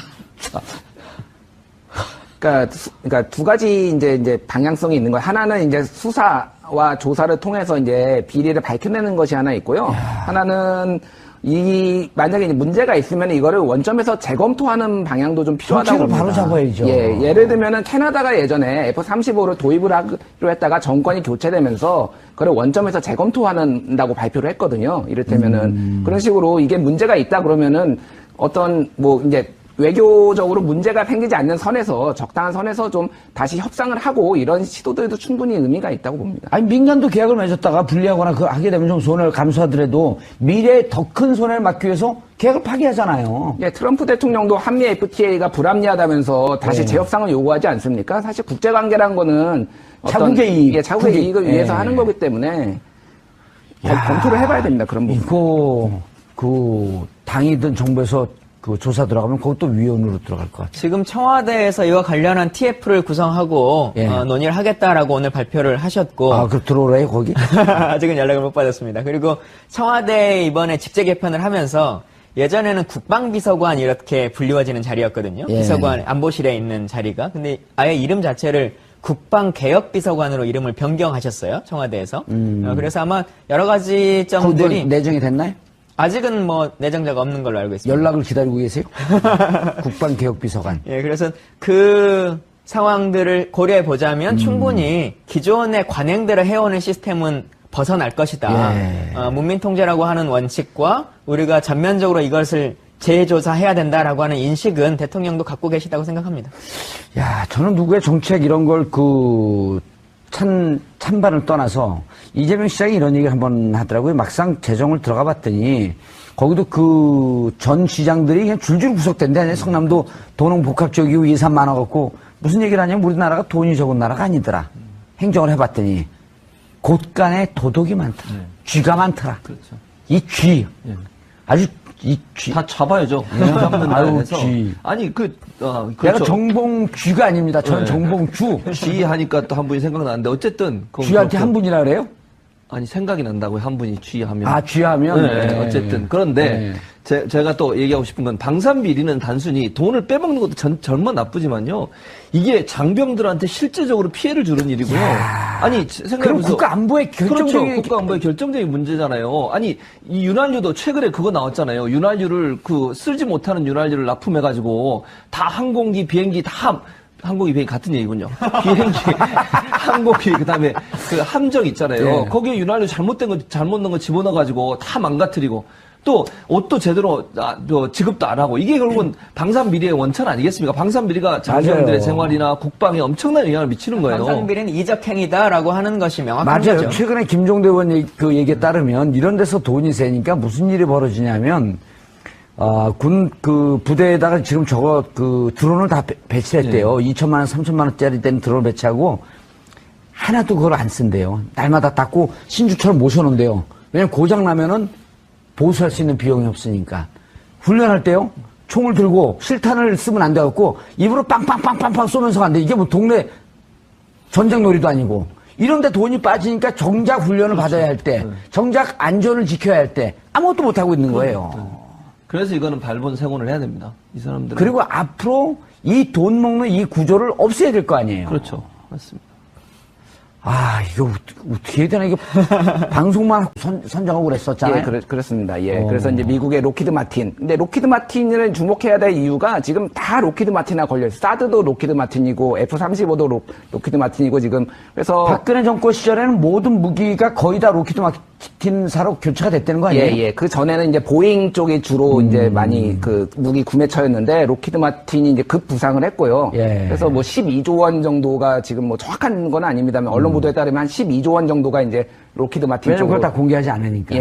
Speaker 2: 그러니까 두 가지 이제 방향성이 있는 거예요. 하나는 이제 수사와 조사를 통해서 이제 비리를 밝혀내는 것이 하나 있고요. 하나는 만약에 이제 문제가 있으면 이거를 원점에서 재검토하는 방향도 좀 필요하다고
Speaker 3: 정책을 바로
Speaker 2: 봅니다.
Speaker 3: 잡아야죠.
Speaker 2: 예, 예를 들면은 캐나다가 예전에 F-35를 도입을 하기로 했다가 정권이 교체되면서 그걸 원점에서 재검토한다고 발표를 했거든요. 이를테면은 그런 식으로 이게 문제가 있다 그러면은 어떤 뭐 이제 외교적으로 문제가 생기지 않는 선에서 적당한 선에서 좀 다시 협상을 하고 이런 시도들도 충분히 의미가 있다고 봅니다.
Speaker 3: 아니 민간도 계약을 맺었다가 분리하거나 그 하게 되면 좀 손해를 감수하더라도 미래에 더 큰 손해를 막기 위해서 계약을 파기하잖아요.
Speaker 2: 예, 트럼프 대통령도 한미 FTA가 불합리하다면서 다시 재협상을 요구하지 않습니까? 사실 국제관계란 거는
Speaker 3: 자국의 이익,
Speaker 2: 예, 자국의
Speaker 3: 국익.
Speaker 2: 이익을 위해서
Speaker 3: 예.
Speaker 2: 하는 거기 때문에 검토를 해봐야 됩니다. 그런 부분.
Speaker 3: 이거 그 당이든 정부에서 그 조사 들어가면 그것도 위원으로 들어갈 것 같아요.
Speaker 1: 지금 청와대에서 이와 관련한 TF를 구성하고
Speaker 3: 예.
Speaker 1: 논의를 하겠다라고 오늘 발표를 하셨고
Speaker 3: 아, 그 들어오래요 거기?
Speaker 1: 아직은 연락을 못 받았습니다. 그리고 청와대 이번에 직제 개편을 하면서 예전에는 국방비서관 이렇게 불리워지는 자리였거든요.
Speaker 3: 예.
Speaker 1: 비서관 안보실에 있는 자리가. 근데 아예 이름 자체를 국방개혁비서관으로 이름을 변경하셨어요. 청와대에서. 그래서 아마 여러 가지 점들이
Speaker 3: 그건 내정이 됐나요?
Speaker 1: 아직은 뭐 내정자가 없는 걸로 알고 있습니다.
Speaker 3: 연락을 기다리고 계세요? 국방개혁비서관.
Speaker 1: 예, 그래서 그 상황들을 고려해 보자면 충분히 기존의 관행대로 해오는 시스템은 벗어날 것이다.
Speaker 3: 예.
Speaker 1: 문민통제라고 하는 원칙과 우리가 전면적으로 이것을 재조사해야 된다라고 하는 인식은 대통령도 갖고 계시다고 생각합니다.
Speaker 3: 야, 저는 누구의 정책 이런 걸 찬반을 떠나서 이재명 시장이 이런 얘기를 한번 하더라고요. 막상 재정을 들어가 봤더니 거기도 그 전 시장들이 그냥 줄줄 구석된데 성남도 도농복합적이고 예산 많아갖고 무슨 얘기를 하냐면 우리나라가 돈이 적은 나라가 아니더라. 행정을 해봤더니 곳간에 도덕이 많더라. 쥐가 많더라.
Speaker 4: 그렇죠.
Speaker 3: 이 쥐. 아주 이 쥐.
Speaker 4: 다 잡아야죠. 잡는
Speaker 3: 아유,
Speaker 4: 나라에서.
Speaker 3: 쥐.
Speaker 4: 아니
Speaker 3: 내가
Speaker 4: 그렇죠.
Speaker 3: 정봉쥐가 아닙니다. 저는
Speaker 4: 네.
Speaker 3: 정봉주.
Speaker 4: 쥐 하니까 또 한 분이 생각나는데 어쨌든 그건
Speaker 3: 쥐한테
Speaker 4: 그렇고.
Speaker 3: 한 분이라 그래요?
Speaker 4: 아니 생각이 난다고요. 한 분이 쥐 하면.
Speaker 3: 아, 쥐하면?
Speaker 4: 네,
Speaker 3: 네.
Speaker 4: 어쨌든 그런데 제가 또 얘기하고 싶은 건 방산비리는 단순히 돈을 빼먹는 것도 정말 나쁘지만요. 이게 장병들한테 실제적으로 피해를 주는 일이고요. 아니
Speaker 3: 그럼
Speaker 4: 생각해보세요.
Speaker 3: 국가 안보의 결정적인
Speaker 4: 그렇죠. 국가 안보의 결정적인 문제잖아요. 아니 이 윤활유도 최근에 그거 나왔잖아요. 윤활유를 쓰지 못하는 윤활유를 납품해가지고 다 항공기 비행기 다 항공기 비행기 같은 얘기군요. 비행기 항공기 그다음에 그 함정 있잖아요.
Speaker 3: 네.
Speaker 4: 거기에 윤활유 잘못 넣은 거 집어넣어가지고 다 망가뜨리고. 또 옷도 제대로 지급도 안 하고 이게 결국은 방산비리의 원천 아니겠습니까? 방산비리가 장병들의
Speaker 3: 맞아요.
Speaker 4: 생활이나 국방에 엄청난 영향을 미치는 거예요.
Speaker 1: 방산비리는 이적행위다라고 하는 것이 명확한
Speaker 3: 맞아요.
Speaker 1: 거죠.
Speaker 3: 최근에 김종대 의원 그 얘기에 따르면 이런 데서 돈이 새니까 무슨 일이 벌어지냐면, 군 그 부대에다가 지금 저거 그 드론을 다 배치했대요. 2천만 원, 3천만 원짜리 되는 드론을 배치하고 하나도 그걸 안 쓴대요. 날마다 닦고 신주처럼 모셔놓은대요. 왜냐면 고장 나면은 보수할 수 있는 비용이 없으니까. 훈련할 때요. 총을 들고 실탄을 쓰면 안 돼갖고 입으로 빵빵빵빵빵 쏘면서 안 돼. 이게 뭐 동네 전쟁놀이도 아니고. 이런데 돈이 빠지니까 정작 훈련을 받아야 할 때, 정작 안전을 지켜야 할 때 아무것도 못하고 있는 거예요.
Speaker 4: 그래서 이거는 발본색원을 해야 됩니다. 이 사람들은.
Speaker 3: 그리고 앞으로 이 돈 먹는 이 구조를 없애야 될 거 아니에요.
Speaker 4: 그렇죠. 맞습니다.
Speaker 3: 이거 어떻게 해야 되나? 이거 방송만 선정하고 그랬었잖아요.
Speaker 2: 예, 그렇습니다. 예. 그래서 이제 미국의 로키드 마틴. 근데 로키드 마틴을 주목해야 될 이유가 지금 다 로키드 마틴에 걸려있어요. 사드도 로키드 마틴이고, F-35도 로키드 마틴이고, 지금. 그래서.
Speaker 3: 박근혜 정권 시절에는 모든 무기가 거의 다 로키드 마틴사로 교체가 됐다는 거 아니에요?
Speaker 2: 예. 그 전에는 이제 보잉 쪽이 주로 이제 많이 그 무기 구매처였는데, 로키드 마틴이 이제 급 부상을 했고요.
Speaker 3: 예.
Speaker 2: 그래서 뭐 12조 원 정도가 지금 뭐 정확한 건 아닙니다만, 언론 보도에 따르면 한 12조 원 정도가 이제 로키드 마틴
Speaker 3: 왜냐면
Speaker 2: 쪽으로.
Speaker 3: 그걸 다 공개하지 않으니까.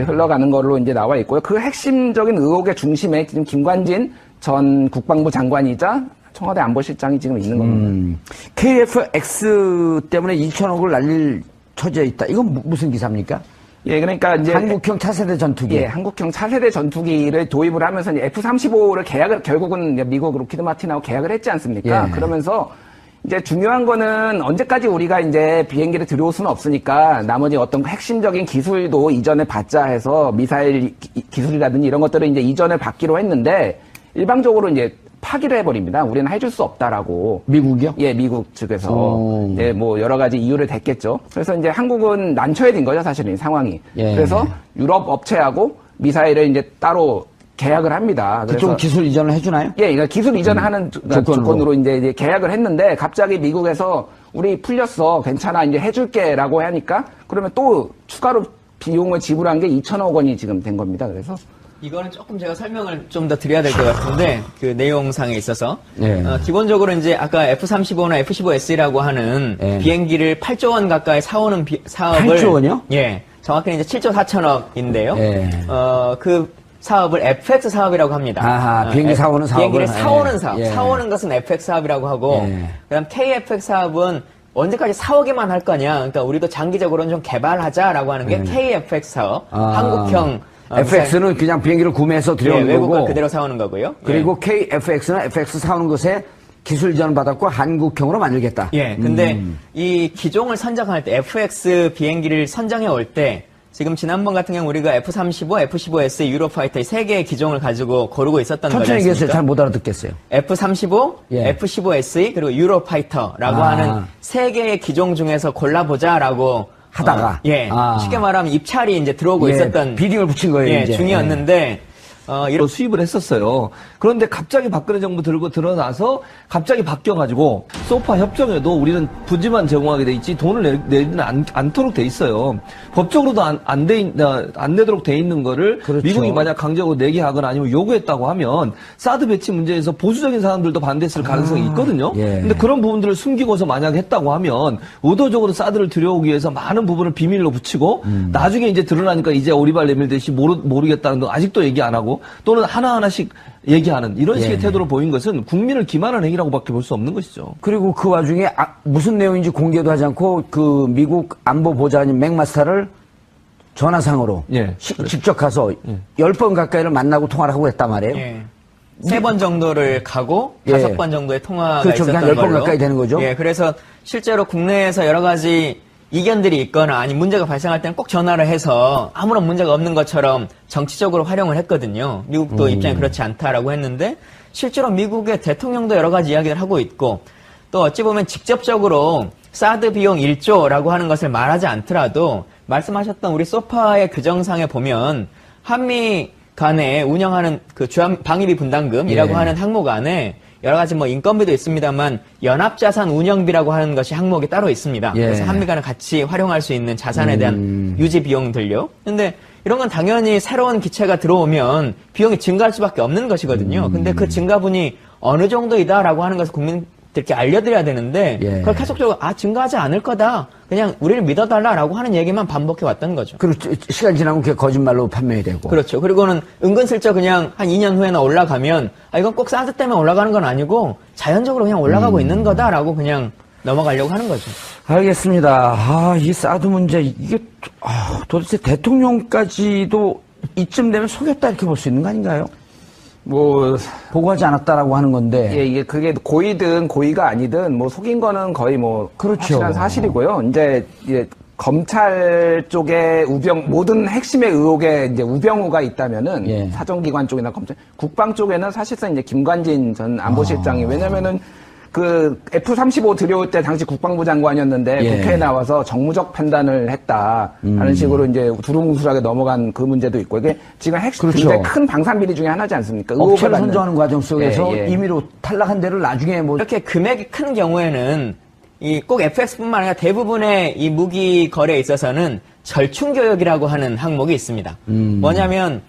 Speaker 2: 흘러가는 걸로 이제 나와 있고요. 그 핵심적인 의혹의 중심에 지금 김관진 전 국방부 장관이자 청와대 안보실장이 지금 있는 겁니다.
Speaker 3: KF-X 때문에 2천억을 날릴 처지에 있다. 이건 무슨 기사입니까?
Speaker 2: 예, 그러니까 이제
Speaker 3: 한국형 차세대 전투기.
Speaker 2: 예, 한국형 차세대 전투기를 도입을 하면서 이제 F-35를 결국은 이제 미국 로키드 마틴하고 계약을 했지 않습니까?
Speaker 3: 예.
Speaker 2: 그러면서 이제 중요한 거는 언제까지 우리가 이제 비행기를 들여올 수는 없으니까 나머지 어떤 핵심적인 기술도 이전에 받자 해서 미사일 기술이라든지 이런 것들을 이제 이전을 받기로 했는데 일방적으로 이제 파기를 해버립니다. 우리는 해줄 수 없다라고.
Speaker 3: 미국이요?
Speaker 2: 예, 미국 측에서. 예, 뭐 여러 가지 이유를 댔겠죠. 그래서 이제 한국은 난처해 진 거죠, 사실은 이 상황이.
Speaker 3: 예.
Speaker 2: 그래서 유럽 업체하고 미사일을 이제 따로 계약을 합니다.
Speaker 3: 그쪽
Speaker 2: 그래서
Speaker 3: 기술 이전을 해주나요?
Speaker 2: 예, 그러니까 기술 이전하는 조건으로 이제 계약을 했는데 갑자기 미국에서 우리 풀렸어, 괜찮아, 이제 해줄게라고 하니까 그러면 또 추가로 비용을 지불한 게 2천억 원이 지금 된 겁니다. 그래서
Speaker 1: 이거는 조금 제가 설명을 좀 더 드려야 될 것 같은데 그 내용상에 있어서
Speaker 3: 네.
Speaker 1: 기본적으로 이제 아까 F-35나 F-15S라고 하는
Speaker 3: 네.
Speaker 1: 비행기를 8조 원 가까이 사오는 사업을
Speaker 3: 8조 원이요?
Speaker 1: 예, 정확히는 이제 7조 4천억인데요.
Speaker 3: 네.
Speaker 1: 그 사업을 FX 사업이라고 합니다.
Speaker 3: 아하, 비행기 사오는 사업을.
Speaker 1: 비행기를 사오는
Speaker 3: 예.
Speaker 1: 사업.
Speaker 3: 예.
Speaker 1: 사오는 것은 FX 사업이라고 하고,
Speaker 3: 예.
Speaker 1: 그다음 KFX 사업은 언제까지 사오기만 할 거냐. 그러니까 우리도 장기적으로는 좀 개발하자라고 하는 게 KFX 사업. 한국형
Speaker 3: FX는 그냥 비행기를 구매해서 들여오는
Speaker 1: 외국 걸
Speaker 3: 거고.
Speaker 1: 그대로 사오는 거고요.
Speaker 3: 그리고 KFX는 FX 사오는 것에 기술 이전을 받았고 한국형으로 만들겠다.
Speaker 1: 예, 근데 이 기종을 선정할 때 FX 비행기를 선정해 올 때 지금 지난번 같은 경우 우리가 F-35, F-15S, 유로파이터 이 세 개의 기종을 가지고 고르고 있었던 거지
Speaker 3: 천천히 얘기했어요.
Speaker 1: 않습니까?
Speaker 3: 잘 못 알아듣겠어요.
Speaker 1: F-35,
Speaker 3: 예.
Speaker 1: F-15SE 그리고 유로파이터라고
Speaker 3: 아.
Speaker 1: 하는 세 개의 기종 중에서 골라보자라고
Speaker 3: 하다가.
Speaker 1: 예,
Speaker 3: 아.
Speaker 1: 쉽게 말하면 입찰이 이제 들어오고
Speaker 3: 예,
Speaker 1: 있었던
Speaker 3: 비딩을 붙인 거예요,
Speaker 1: 예,
Speaker 3: 이제.
Speaker 1: 중이었는데
Speaker 4: 이런 수입을 했었어요. 그런데 갑자기 박근혜 정부 들고 들어나서 갑자기 바뀌어가지고 소파 협정에도 우리는 부지만 제공하게 돼 있지 돈을 내지는 않도록 돼 있어요. 법적으로도 안 내도록 돼 있는 거를
Speaker 3: 그렇죠.
Speaker 4: 미국이 만약 강제적으로 내게 하거나 아니면 요구했다고 하면 사드 배치 문제에서 보수적인 사람들도 반대했을 가능성이 있거든요.
Speaker 3: 예.
Speaker 4: 근데 그런 부분들을 숨기고서 만약 했다고 하면 의도적으로 사드를 들여오기 위해서 많은 부분을 비밀로 붙이고 나중에 이제 드러나니까 이제 오리발 내밀듯이 모르겠다는 거 아직도 얘기 안 하고 또는 하나하나씩 얘기하는 이런 식의
Speaker 3: 예.
Speaker 4: 태도를 보인 것은 국민을 기만한 행위라고밖에 볼 수 없는 것이죠.
Speaker 3: 그리고 그 와중에 무슨 내용인지 공개도 하지 않고 그 미국 안보보좌관인 맥마스터를 전화상으로
Speaker 4: 예,
Speaker 3: 직접 가서 10번 가까이를 만나고 통화를 하고 했단 말이에요.
Speaker 1: 예. 3번 정도를 가고
Speaker 3: 예.
Speaker 1: 5번 정도의 통화가
Speaker 3: 그렇죠.
Speaker 1: 있었던
Speaker 3: 한 10번
Speaker 1: 걸로.
Speaker 3: 가까이 되는 거죠.
Speaker 1: 예, 그래서 실제로 국내에서 여러 가지 이견들이 있거나 아니 문제가 발생할 때는 꼭 전화를 해서 아무런 문제가 없는 것처럼 정치적으로 활용을 했거든요. 미국도 입장이 그렇지 않다라고 했는데 실제로 미국의 대통령도 여러 가지 이야기를 하고 있고 또 어찌 보면 직접적으로 사드 비용 1조라고 하는 것을 말하지 않더라도 말씀하셨던 우리 소파의 규정상에 보면 한미 간에 운영하는 그 주한 방위비 분담금이라고
Speaker 3: 예.
Speaker 1: 하는 항목 안에 여러 가지 뭐 인건비도 있습니다만 연합자산 운영비라고 하는 것이 항목이 따로 있습니다.
Speaker 3: 예.
Speaker 1: 그래서 한미 간에 같이 활용할 수 있는 자산에 대한 유지 비용들요. 근데 이런 건 당연히 새로운 기체가 들어오면 비용이 증가할 수밖에 없는 것이거든요. 근데 그 증가분이 어느 정도이다라고 하는 것을 국민들께 알려드려야 되는데
Speaker 3: 예.
Speaker 1: 그걸 계속적으로 증가하지 않을 거다. 그냥 우리를 믿어달라라고 하는 얘기만 반복해 왔던 거죠.
Speaker 3: 그리고 시간 지나면 그게 거짓말로 판명이 되고.
Speaker 1: 그렇죠. 그리고는 은근슬쩍 그냥 한 2년 후에나 올라가면 이건 꼭 사드 때문에 올라가는 건 아니고 자연적으로 그냥 올라가고 있는 거다라고 그냥 넘어가려고 하는 거죠.
Speaker 3: 알겠습니다. 이 사드 문제 이게 도대체 대통령까지도 이쯤 되면 속였다 이렇게 볼 수 있는 거 아닌가요?
Speaker 2: 뭐
Speaker 3: 보고하지 않았다라고 하는 건데.
Speaker 2: 예, 이게 그게 고의든 고의가 아니든 뭐 속인 거는 거의 뭐
Speaker 3: 그렇죠.
Speaker 2: 확실한 사실이고요. 이제 검찰 쪽에 모든 핵심의 의혹에 이제 우병우가 있다면은
Speaker 3: 예.
Speaker 2: 사정기관 쪽이나 검찰, 국방 쪽에는 사실상 이제 김관진 전 안보실장이 왜냐면은 그 F-35 들여올 때 당시 국방부 장관이었는데
Speaker 3: 예.
Speaker 2: 국회에 나와서 정무적 판단을 했다 하는 식으로 이제 두루뭉술하게 넘어간 그 문제도 있고 이게 지금 핵심
Speaker 3: 그렇죠.
Speaker 2: 굉장히 큰 방산 비리 중에 하나지 않습니까?
Speaker 3: 업체를
Speaker 2: 의혹을 받는.
Speaker 3: 선정하는 과정 속에서
Speaker 2: 예, 예.
Speaker 3: 임의로 탈락한 데를 나중에 뭐
Speaker 1: 이렇게 금액이 큰 경우에는 이 꼭 FX뿐만 아니라 대부분의 이 무기 거래에 있어서는 절충 교역이라고 하는 항목이 있습니다. 뭐냐면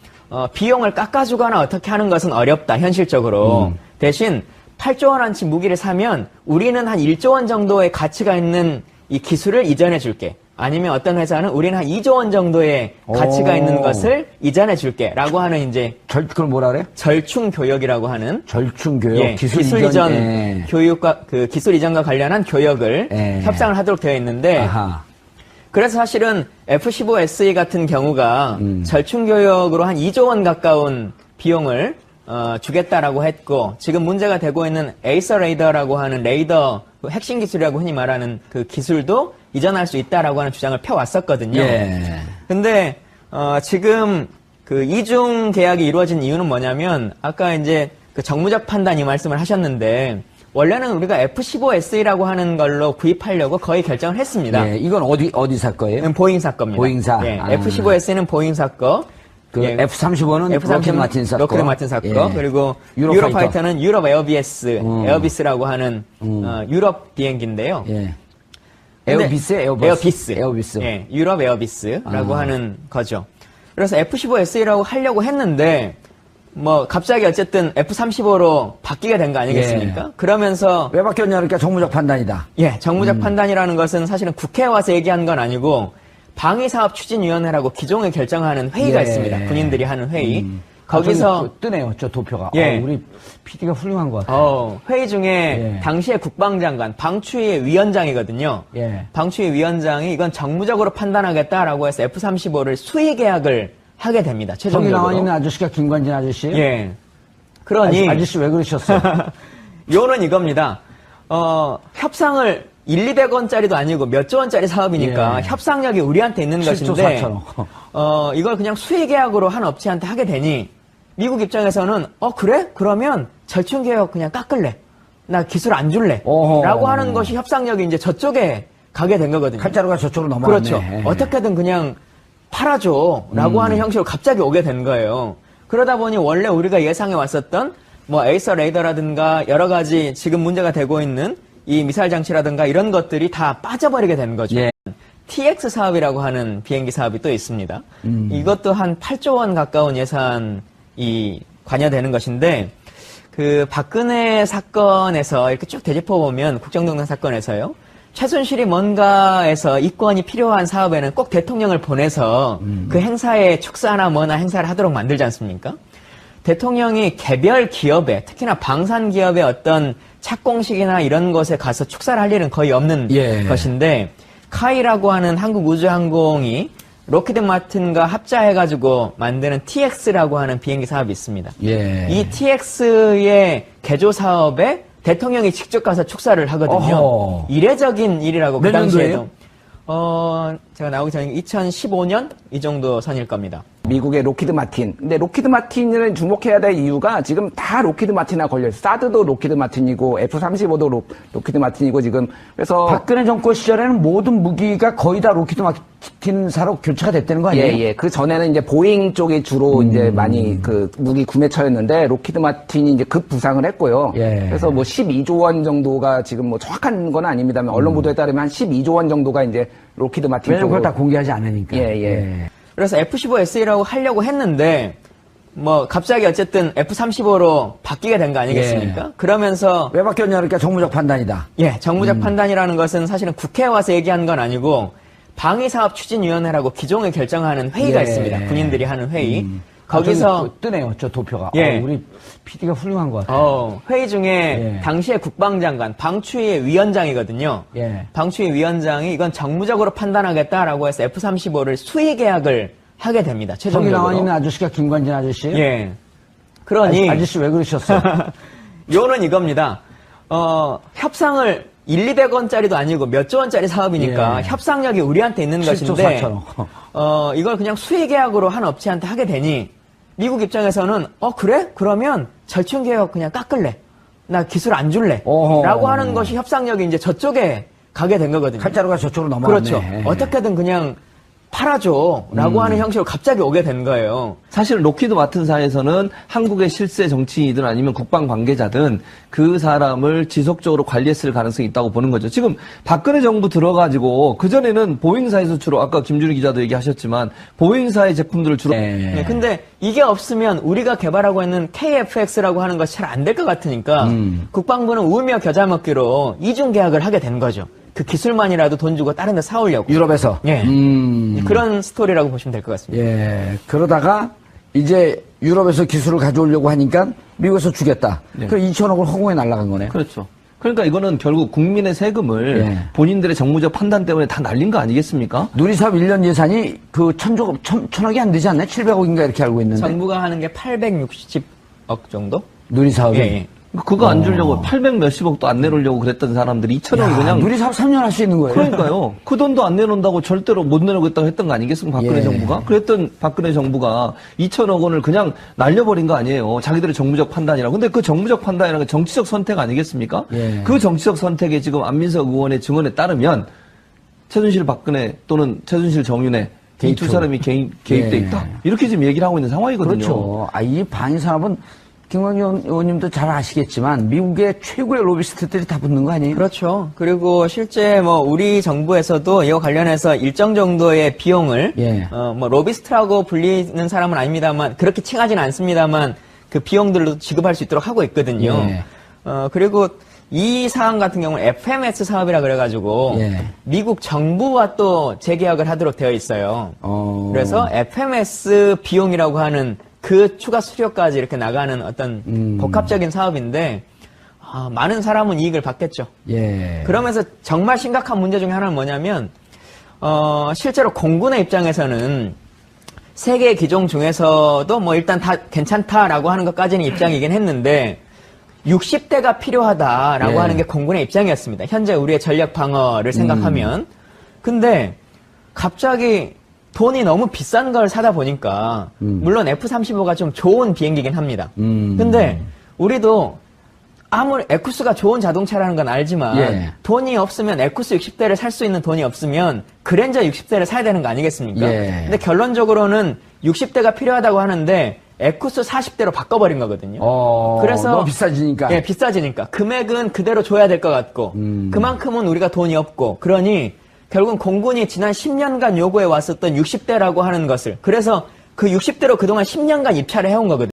Speaker 1: 비용을 깎아주거나 어떻게 하는 것은 어렵다 현실적으로. 대신 8조 원어치 무기를 사면 우리는 한 1조 원 정도의 가치가 있는 이 기술을 이전해 줄게. 아니면 어떤 회사는 우리는 한 2조 원 정도의 가치가 있는 것을 이전해 줄게. 라고 하는 이제
Speaker 3: 그걸 뭐라 그래요?
Speaker 1: 절충 교역이라고 하는
Speaker 3: 절충 교육,
Speaker 1: 예,
Speaker 3: 기술
Speaker 1: 이전
Speaker 3: 예.
Speaker 1: 교육과 그 기술 이전과 관련한 교역을
Speaker 3: 예.
Speaker 1: 협상을 하도록 되어 있는데
Speaker 3: 아하.
Speaker 1: 그래서 사실은 F-15SE 같은 경우가 절충 교역으로 한 2조 원 가까운 비용을 주겠다라고 했고 지금 문제가 되고 있는 에이서 레이더라고 하는 레이더 핵심 기술이라고 흔히 말하는 그 기술도 이전할 수 있다라고 하는 주장을 펴왔었거든요.
Speaker 3: 예.
Speaker 1: 근데 지금 그 이중 계약이 이루어진 이유는 뭐냐면 아까 이제 그 정무적 판단 이 말씀을 하셨는데 원래는 우리가 F-15SE라고 하는 걸로 구입하려고 거의 결정을 했습니다.
Speaker 3: 예, 이건 어디사 거예요?
Speaker 1: 보잉사 겁니다.
Speaker 3: 보잉사.
Speaker 1: 예,
Speaker 3: 아.
Speaker 1: F-15S는 보잉사 거.
Speaker 3: 그
Speaker 1: 예,
Speaker 3: F-35는 로켓 마틴 사 거.
Speaker 1: 로켓 마틴 사 거.
Speaker 3: 예.
Speaker 1: 그리고
Speaker 3: 유로파이터.
Speaker 1: 유로파이터는 유럽 에어비스라고 하는 유럽 비행기인데요.
Speaker 3: 예.
Speaker 1: 근데
Speaker 3: 에어비스, 에어버스?
Speaker 1: 에어비스.
Speaker 3: 에어비스.
Speaker 1: 예, 유럽 에어비스라고 하는 거죠. 그래서 F-15S라고 하려고 했는데 뭐 갑자기 어쨌든 F-35로 바뀌게 된 거 아니겠습니까?
Speaker 3: 예.
Speaker 1: 그러면서
Speaker 3: 왜 바뀌었냐 그러니까 정무적 판단이다.
Speaker 1: 예, 정무적 판단이라는 것은 사실은 국회에 와서 얘기한 건 아니고 방위사업추진위원회라고 기존에 결정하는 회의가
Speaker 3: 예.
Speaker 1: 있습니다. 군인들이 하는 회의. 거기서
Speaker 3: 저기 뜨네요, 저 도표가.
Speaker 1: 예.
Speaker 3: 우리 PD가 훌륭한 것 같아요.
Speaker 1: 회의 중에
Speaker 3: 예.
Speaker 1: 당시의 국방장관, 방추위 위원장이거든요.
Speaker 3: 예.
Speaker 1: 방추위 위원장이 이건 정무적으로 판단하겠다라고 해서 F-35를 수의 계약을 하게 됩니다.
Speaker 3: 저기
Speaker 1: 최종적으로.
Speaker 3: 나와 있는 아저씨가 김관진 아저씨예요?
Speaker 1: 예. 그러니
Speaker 3: 아저씨 왜 그러셨어요?
Speaker 1: 요는 이겁니다. 협상을 200원짜리도 아니고 몇 조 원짜리 사업이니까
Speaker 3: 예.
Speaker 1: 협상력이 우리한테 있는
Speaker 3: 7조
Speaker 1: 것인데
Speaker 3: 4천억.
Speaker 1: 이걸 그냥 수의 계약으로 한 업체한테 하게 되니 미국 입장에서는 그래? 그러면 절충 계약 그냥 깎을래. 나 기술 안 줄래.
Speaker 3: 어허.
Speaker 1: 라고 하는 것이 협상력이 이제 저쪽에 가게 된 거거든요.
Speaker 3: 칼자루가 저쪽으로 넘어갔네.
Speaker 1: 그렇죠. 어떻게든 그냥 팔아줘. 라고 하는 형식으로 갑자기 오게 된 거예요. 그러다 보니 원래 우리가 예상해 왔었던 뭐 에이서 레이더라든가 여러 가지 지금 문제가 되고 있는 이 미사일 장치라든가 이런 것들이 다 빠져버리게 되는 거죠.
Speaker 3: 예.
Speaker 1: TX 사업이라고 하는 비행기 사업이 또 있습니다. 이것도 한 8조 원 가까운 예산이 관여되는 것인데 그 박근혜 사건에서 이렇게 쭉 되짚어 보면 국정농단 사건에서요. 최순실이 뭔가에서 이권이 필요한 사업에는 꼭 대통령을 보내서 그 행사에 축사나 뭐나 행사를 하도록 만들지 않습니까? 대통령이 개별 기업에 특히나 방산 기업의 어떤 착공식이나 이런 것에 가서 축사를 할 일은 거의 없는
Speaker 3: 예.
Speaker 1: 것인데 카이라고 하는 한국우주항공이 로키드 마틴과 합자해가지고 만드는 TX라고 하는 비행기 사업이 있습니다.
Speaker 3: 예.
Speaker 1: 이 TX의 개조 사업에 대통령이 직접 가서 축사를 하거든요.
Speaker 3: 어허.
Speaker 1: 이례적인 일이라고
Speaker 3: 몇
Speaker 1: 그 당시에도.
Speaker 3: 년도예요?
Speaker 1: 제가 나오기 전에 2015년 이 정도 선일 겁니다.
Speaker 2: 미국의 로키드 마틴. 근데 로키드 마틴을 주목해야 될 이유가 지금 다 로키드 마틴하고 걸려요. 사드도 로키드 마틴이고 F-35도 로키드 마틴이고 지금 그래서
Speaker 3: 박근혜 정권 시절에는 모든 무기가 거의 다 로키드 마틴사로 교체가 됐다는 거 아니에요?
Speaker 2: 예. 그 전에는 이제 보잉 쪽이 주로 이제 많이 그 무기 구매처였는데 로키드 마틴이 이제 급 부상을 했고요.
Speaker 3: 예.
Speaker 2: 그래서 뭐 12조 원 정도가 지금 뭐 정확한 건 아닙니다만 언론 보도에 따르면 한 12조 원 정도가 이제 로키드 마틴
Speaker 3: 왜냐면 그걸
Speaker 2: 쪽으로
Speaker 3: 다 공개하지 않으니까.
Speaker 2: 예.
Speaker 1: 그래서 F-15SE라고 하려고 했는데 뭐 갑자기 어쨌든 F-35로 바뀌게 된 거 아니겠습니까?
Speaker 3: 예.
Speaker 1: 그러면서
Speaker 3: 왜 바뀌었냐 그러니까 정무적 판단이다.
Speaker 1: 예, 정무적 판단이라는 것은 사실은 국회에 와서 얘기한 건 아니고 방위사업추진위원회라고 기종을 결정하는 회의가
Speaker 3: 예.
Speaker 1: 있습니다. 군인들이 하는 회의. 거기서
Speaker 3: 저기 뜨네요, 저 도표가.
Speaker 1: 예.
Speaker 3: 우리 PD가 훌륭한 것 같아요.
Speaker 1: 회의 중에
Speaker 3: 예.
Speaker 1: 당시의 국방장관, 방추위 위원장이거든요.
Speaker 3: 예.
Speaker 1: 방추위 위원장이 이건 정무적으로 판단하겠다라고 해서 F-35를 수의 계약을 하게 됩니다.
Speaker 3: 저기
Speaker 1: 최종적으로.
Speaker 3: 나와 있는 아저씨가 김관진 아저씨예요?
Speaker 1: 예. 그러니
Speaker 3: 아저씨 왜 그러셨어요?
Speaker 1: 요는 이겁니다. 협상을 200원짜리도 아니고 몇 조 원짜리 사업이니까
Speaker 3: 예.
Speaker 1: 협상력이 우리한테 있는
Speaker 3: 7조
Speaker 1: 것인데
Speaker 3: 4천억.
Speaker 1: 이걸 그냥 수의 계약으로 한 업체한테 하게 되니 미국 입장에서는 그래? 그러면 절충 계약 그냥 깎을래. 나 기술 안 줄래.
Speaker 3: 어허.
Speaker 1: 라고 하는 것이 협상력이 이제 저쪽에 가게 된 거거든요.
Speaker 3: 칼자루가 저쪽으로 넘어갔네.
Speaker 1: 그렇죠. 어떻게든 그냥 팔아줘라고 하는 형식으로 갑자기 오게 된 거예요.
Speaker 4: 사실 로키드 마틴사에서는 한국의 실세 정치인이든 아니면 국방 관계자든 그 사람을 지속적으로 관리했을 가능성이 있다고 보는 거죠. 지금 박근혜 정부 들어가지고 그전에는 보잉사에서 주로 아까 김준희 기자도 얘기하셨지만 보잉사의 제품들을 주로
Speaker 1: 네, 근데 이게 없으면 우리가 개발하고 있는 KF-X라고 하는 것이 잘 안 될 것 같으니까 국방부는 울며 겨자 먹기로 이중 계약을 하게 된 거죠. 그 기술만이라도 돈 주고 다른 데 사오려고.
Speaker 3: 유럽에서.
Speaker 1: 예. 그런 스토리라고 보시면 될 것 같습니다.
Speaker 3: 예. 그러다가 이제 유럽에서 기술을 가져오려고 하니까 미국에서 주겠다.
Speaker 4: 네.
Speaker 3: 그 2천억을 허공에 날아간 거네.
Speaker 4: 그렇죠. 그러니까 이거는 결국 국민의 세금을
Speaker 3: 예.
Speaker 4: 본인들의 정무적 판단 때문에 다 날린 거 아니겠습니까?
Speaker 3: 누리사업 1년 예산이 그 천억이 안 되지 않나요? 700억인가 이렇게 알고 있는데.
Speaker 1: 정부가 하는 게 860억 정도?
Speaker 3: 누리사업이.
Speaker 1: 예.
Speaker 4: 그거 안 주려고 800 몇십억도 안 내놓으려고 그랬던 사람들이 2천억이 그냥
Speaker 3: 누리사업 3년 할 수 있는 거예요.
Speaker 4: 그러니까요. 그 돈도 안 내놓는다고 절대로 못 내놓겠다고 했던 거 아니겠습니까? 박근혜
Speaker 3: 예.
Speaker 4: 정부가? 그랬던 박근혜 정부가 2천억 원을 그냥 날려버린 거 아니에요. 자기들의 정무적 판단이라고. 근데 그 정무적 판단이라는 게 정치적 선택 아니겠습니까?
Speaker 3: 예.
Speaker 4: 그 정치적 선택에 지금 안민석 의원의 증언에 따르면 최순실 박근혜 또는 최순실 정윤회 이 두 사람이 개입돼
Speaker 3: 예.
Speaker 4: 있다. 이렇게 지금 얘기를 하고 있는 상황이거든요.
Speaker 3: 그렇죠. 이 방위산업은 김광현 의원님도 잘 아시겠지만 미국의 최고의 로비스트들이 다 붙는 거 아니에요?
Speaker 1: 그렇죠. 그리고 실제 뭐 우리 정부에서도 이와 관련해서 일정 정도의 비용을
Speaker 3: 예.
Speaker 1: 뭐 로비스트라고 불리는 사람은 아닙니다만 그렇게 칭하지는 않습니다만 그 비용들로 지급할 수 있도록 하고 있거든요.
Speaker 3: 예.
Speaker 1: 그리고 이 사안 같은 경우는 FMS 사업이라 그래가지고
Speaker 3: 예.
Speaker 1: 미국 정부와 또 재계약을 하도록 되어 있어요.
Speaker 3: 어.
Speaker 1: 그래서 FMS 비용이라고 하는 그 추가 수료까지 이렇게 나가는 어떤 복합적인 사업인데 많은 사람은 이익을 받겠죠.
Speaker 3: 예.
Speaker 1: 그러면서 정말 심각한 문제 중에 하나는 뭐냐면 실제로 공군의 입장에서는 세 개의 기종 중에서도 뭐 일단 다 괜찮다라고 하는 것까지는 입장이긴 했는데 60대가 필요하다라고
Speaker 3: 예.
Speaker 1: 하는 게 공군의 입장이었습니다. 현재 우리의 전략 방어를 생각하면. 근데 갑자기 돈이 너무 비싼 걸 사다 보니까 물론 F-35가 좀 좋은 비행기긴 합니다. 근데 우리도 아무리 에쿠스가 좋은 자동차라는 건 알지만
Speaker 3: 예.
Speaker 1: 돈이 없으면 에쿠스 60대를 살 수 있는 돈이 없으면 그랜저 60대를 사야 되는 거 아니겠습니까?
Speaker 3: 예.
Speaker 1: 근데 결론적으로는 60대가 필요하다고 하는데 에쿠스 40대로 바꿔버린 거거든요. 그래서
Speaker 3: 너무 비싸지니까.
Speaker 1: 예, 비싸지니까 금액은 그대로 줘야 될 것 같고 그만큼은 우리가 돈이 없고 그러니 결국은 공군이 지난 10년간 요구해 왔었던 60대라고 하는 것을 그래서 그 60대로 그동안 10년간 입찰을 해온 거거든요.